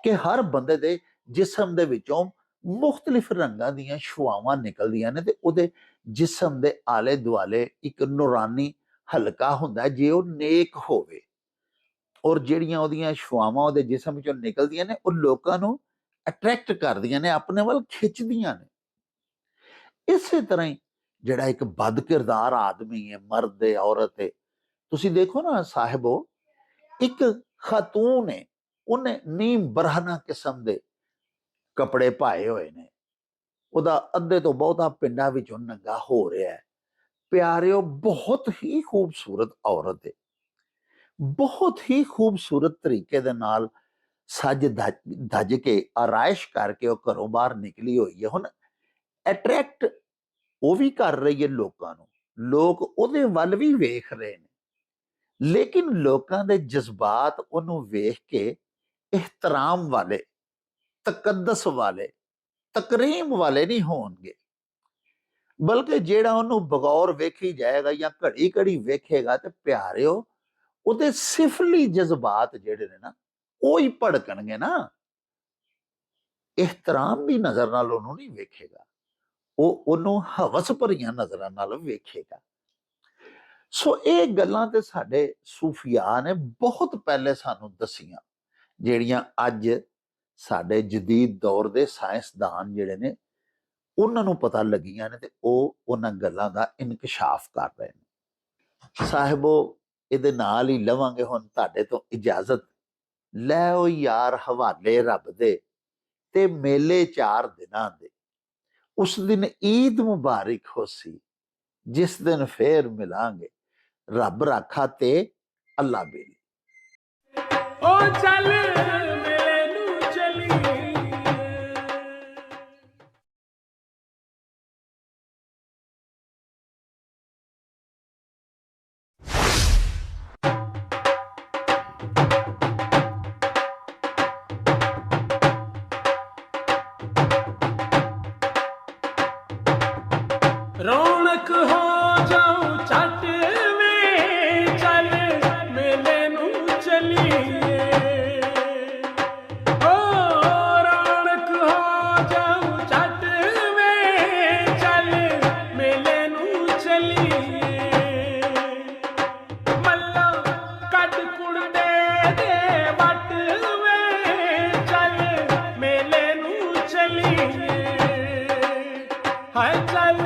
ਕਿ ਹਰ ਬੰਦੇ ਦੇ ਜਿਸਮ ਦੇ ਵਿੱਚੋਂ ਮੁਖਤਲਿਫ ਰੰਗਾਂ ਦੀਆਂ ਛੁਆਵਾਂ ਨਿਕਲਦੀਆਂ ਨੇ ਤੇ ਉਹਦੇ ਜਿਸਮ ਦੇ ਆਲੇ ਦੁਆਲੇ ਇੱਕ ਨੂਰਾਨੀ ਹਲਕਾ ਹੁੰਦਾ ਜੇ ਉਹ ਨੇਕ ਹੋਵੇ, ਔਰ ਜਿਹੜੀਆਂ ਉਹਦੀਆਂ ਛੁਆਵਾਂ ਉਹਦੇ ਜਿਸਮ ਵਿੱਚੋਂ ਨਿਕਲਦੀਆਂ ਨੇ ਉਹ ਲੋਕਾਂ ਨੂੰ ਅਟਰੈਕਟ ਕਰਦੀਆਂ ਨੇ, ਆਪਣੇ ਵੱਲ ਖਿੱਚਦੀਆਂ ਨੇ। ਇਸੇ ਤਰ੍ਹਾਂ ਹੀ ਜਿਹੜਾ ਇੱਕ ਬਦ ਕਿਰਦਾਰ ਆਦਮੀ ਹੈ, ਮਰਦ ਹੈ, ਔਰਤ ਹੈ, ਤੁਸੀਂ ਦੇਖੋ ਨਾ ਸਾਹਿਬੋ, ਇੱਕ ਖਾਤੂਨ ਹੈ, ਉਹਨੇ ਨੀਮ ਬਰਹਨਾ ਕਿਸਮ ਦੇ ਕੱਪੜੇ ਪਾਏ ਹੋਏ ਨੇ, ਉਹਦਾ ਅੱਧੇ ਤੋਂ ਬਹੁਤਾ ਪਿੰਡਾਂ ਵਿੱਚੋਂ ਨੰਗਾ ਹੋ ਰਿਹਾ ਹੈ। ਪਿਆਰਿਓ, ਬਹੁਤ ਹੀ ਖੂਬਸੂਰਤ ਔਰਤ ਹੈ, ਬਹੁਤ ਹੀ ਖੂਬਸੂਰਤ ਤਰੀਕੇ ਦੇ ਨਾਲ ਸੱਜ ਧੱਜ ਕੇ ਆਰਾਇਸ਼ ਕਰਕੇ ਉਹ ਘਰੋਂ ਬਾਹਰ ਨਿਕਲੀ ਹੋਈ ਹੈ। ਹੁਣ ਅਟਰੈਕਟ ਉਹ ਵੀ ਕਰ ਰਹੀ ਹੈ ਲੋਕਾਂ ਨੂੰ, ਲੋਕ ਉਹਦੇ ਵੱਲ ਵੀ ਵੇਖ ਰਹੇ ਨੇ, ਲੇਕਿਨ ਲੋਕਾਂ ਦੇ ਜਜ਼ਬਾਤ ਉਹਨੂੰ ਵੇਖ ਕੇ ਇhtਰਾਮ ਵਾਲੇ, ਤਕੱਦਸ ਵਾਲੇ, ਤਕਰੀਮ ਵਾਲੇ ਨਹੀਂ ਹੋਣਗੇ, ਬਲਕਿ ਜਿਹੜਾ ਉਹਨੂੰ ਬਗੌਰ ਵੇਖੀ ਜਾਏਗਾ ਜਾਂ ਘੜੀ ਘੜੀ ਵੇਖੇਗਾ ਤੇ ਪਿਆਰਿਓ, ਉਹਦੇ ਸਿਫਲੀ ਜਜ਼ਬਾਤ ਜਿਹੜੇ ਨੇ ਨਾ ਉਹ ਹੀ ਭੜਕਣਗੇ ਨਾ। ਇhtਰਾਮ ਦੀ ਨਜ਼ਰ ਨਾਲ ਉਹਨੂੰ ਨਹੀਂ ਵੇਖੇਗਾ, ਉਹ ਉਹਨੂੰ ਹਵਸ ਭਰੀਆਂ ਨਜ਼ਰਾਂ ਨਾਲ ਵੇਖੇਗਾ। ਸੋ ਇਹ ਗੱਲਾਂ ਤੇ ਸਾਡੇ ਸੂਫੀਆ ਨੇ ਬਹੁਤ ਪਹਿਲੇ ਸਾਨੂੰ ਦਸੀਆਂ, ਜਿਹੜੀਆਂ ਅੱਜ ਸਾਡੇ ਜਦੀਦ ਦੌਰ ਦੇ ਸਾਇੰਸਦਾਨ ਜਿਹੜੇ ਨੇ ਉਹਨਾਂ ਨੂੰ ਪਤਾ ਲੱਗੀਆਂ ਨੇ ਤੇ ਉਹ ਉਹਨਾਂ ਗੱਲਾਂ ਦਾ ਇਨਕਸ਼ਾਫ ਕਰ ਰਹੇ ਨੇ। ਸਾਹਿਬੋ, ਇਹਦੇ ਨਾਲ ਹੀ ਲਵਾਂਗੇ ਹੁਣ ਤੁਹਾਡੇ ਤੋਂ ਇਜਾਜ਼ਤ। ਲੈ ਉਹ ਯਾਰ ਹਵਾਲੇ ਰੱਬ ਦੇ ਤੇ ਮੇਲੇ 4 ਦਿਨਾਂ ਦੇ, ਉਸ ਦਿਨ ਈਦ ਮੁਬਾਰਕ ਹੋਸੀ, ਜਿਸ ਦਿਨ ਫੇਰ ਮਿਲਾਂਗੇ, ਰੱਬ ਰਾਖਾ ਤੇ ਅੱਲਾ ਬੇਲੀ। ਓ ਚੱਲ ਮੇਲੇ ਨੂੰ ਚਲੀਏ, ਰੌਣਕ ਹੋ ਜਾਊ ਛੱਟ ਵੇ, ਚੱਲ ਮੇਲੇ ਨੂੰ ਚਲੀਏ। ਓ ਰੌਣਕ ਹੋ ਜਾਊ ਛੱਟ ਵੇ, ਚੱਲ ਮੇਲੇ ਨੂੰ ਚਲੀਏ। ਮੱਲਾ ਕੱਢ ਕੁੜਦੇ ਦੇ ਵੱਟ ਵੇ, ਚੱਲ ਮੇਲੇ ਨੂੰ ਚਲੀਏ। ਹਾਏ ਚੱਲ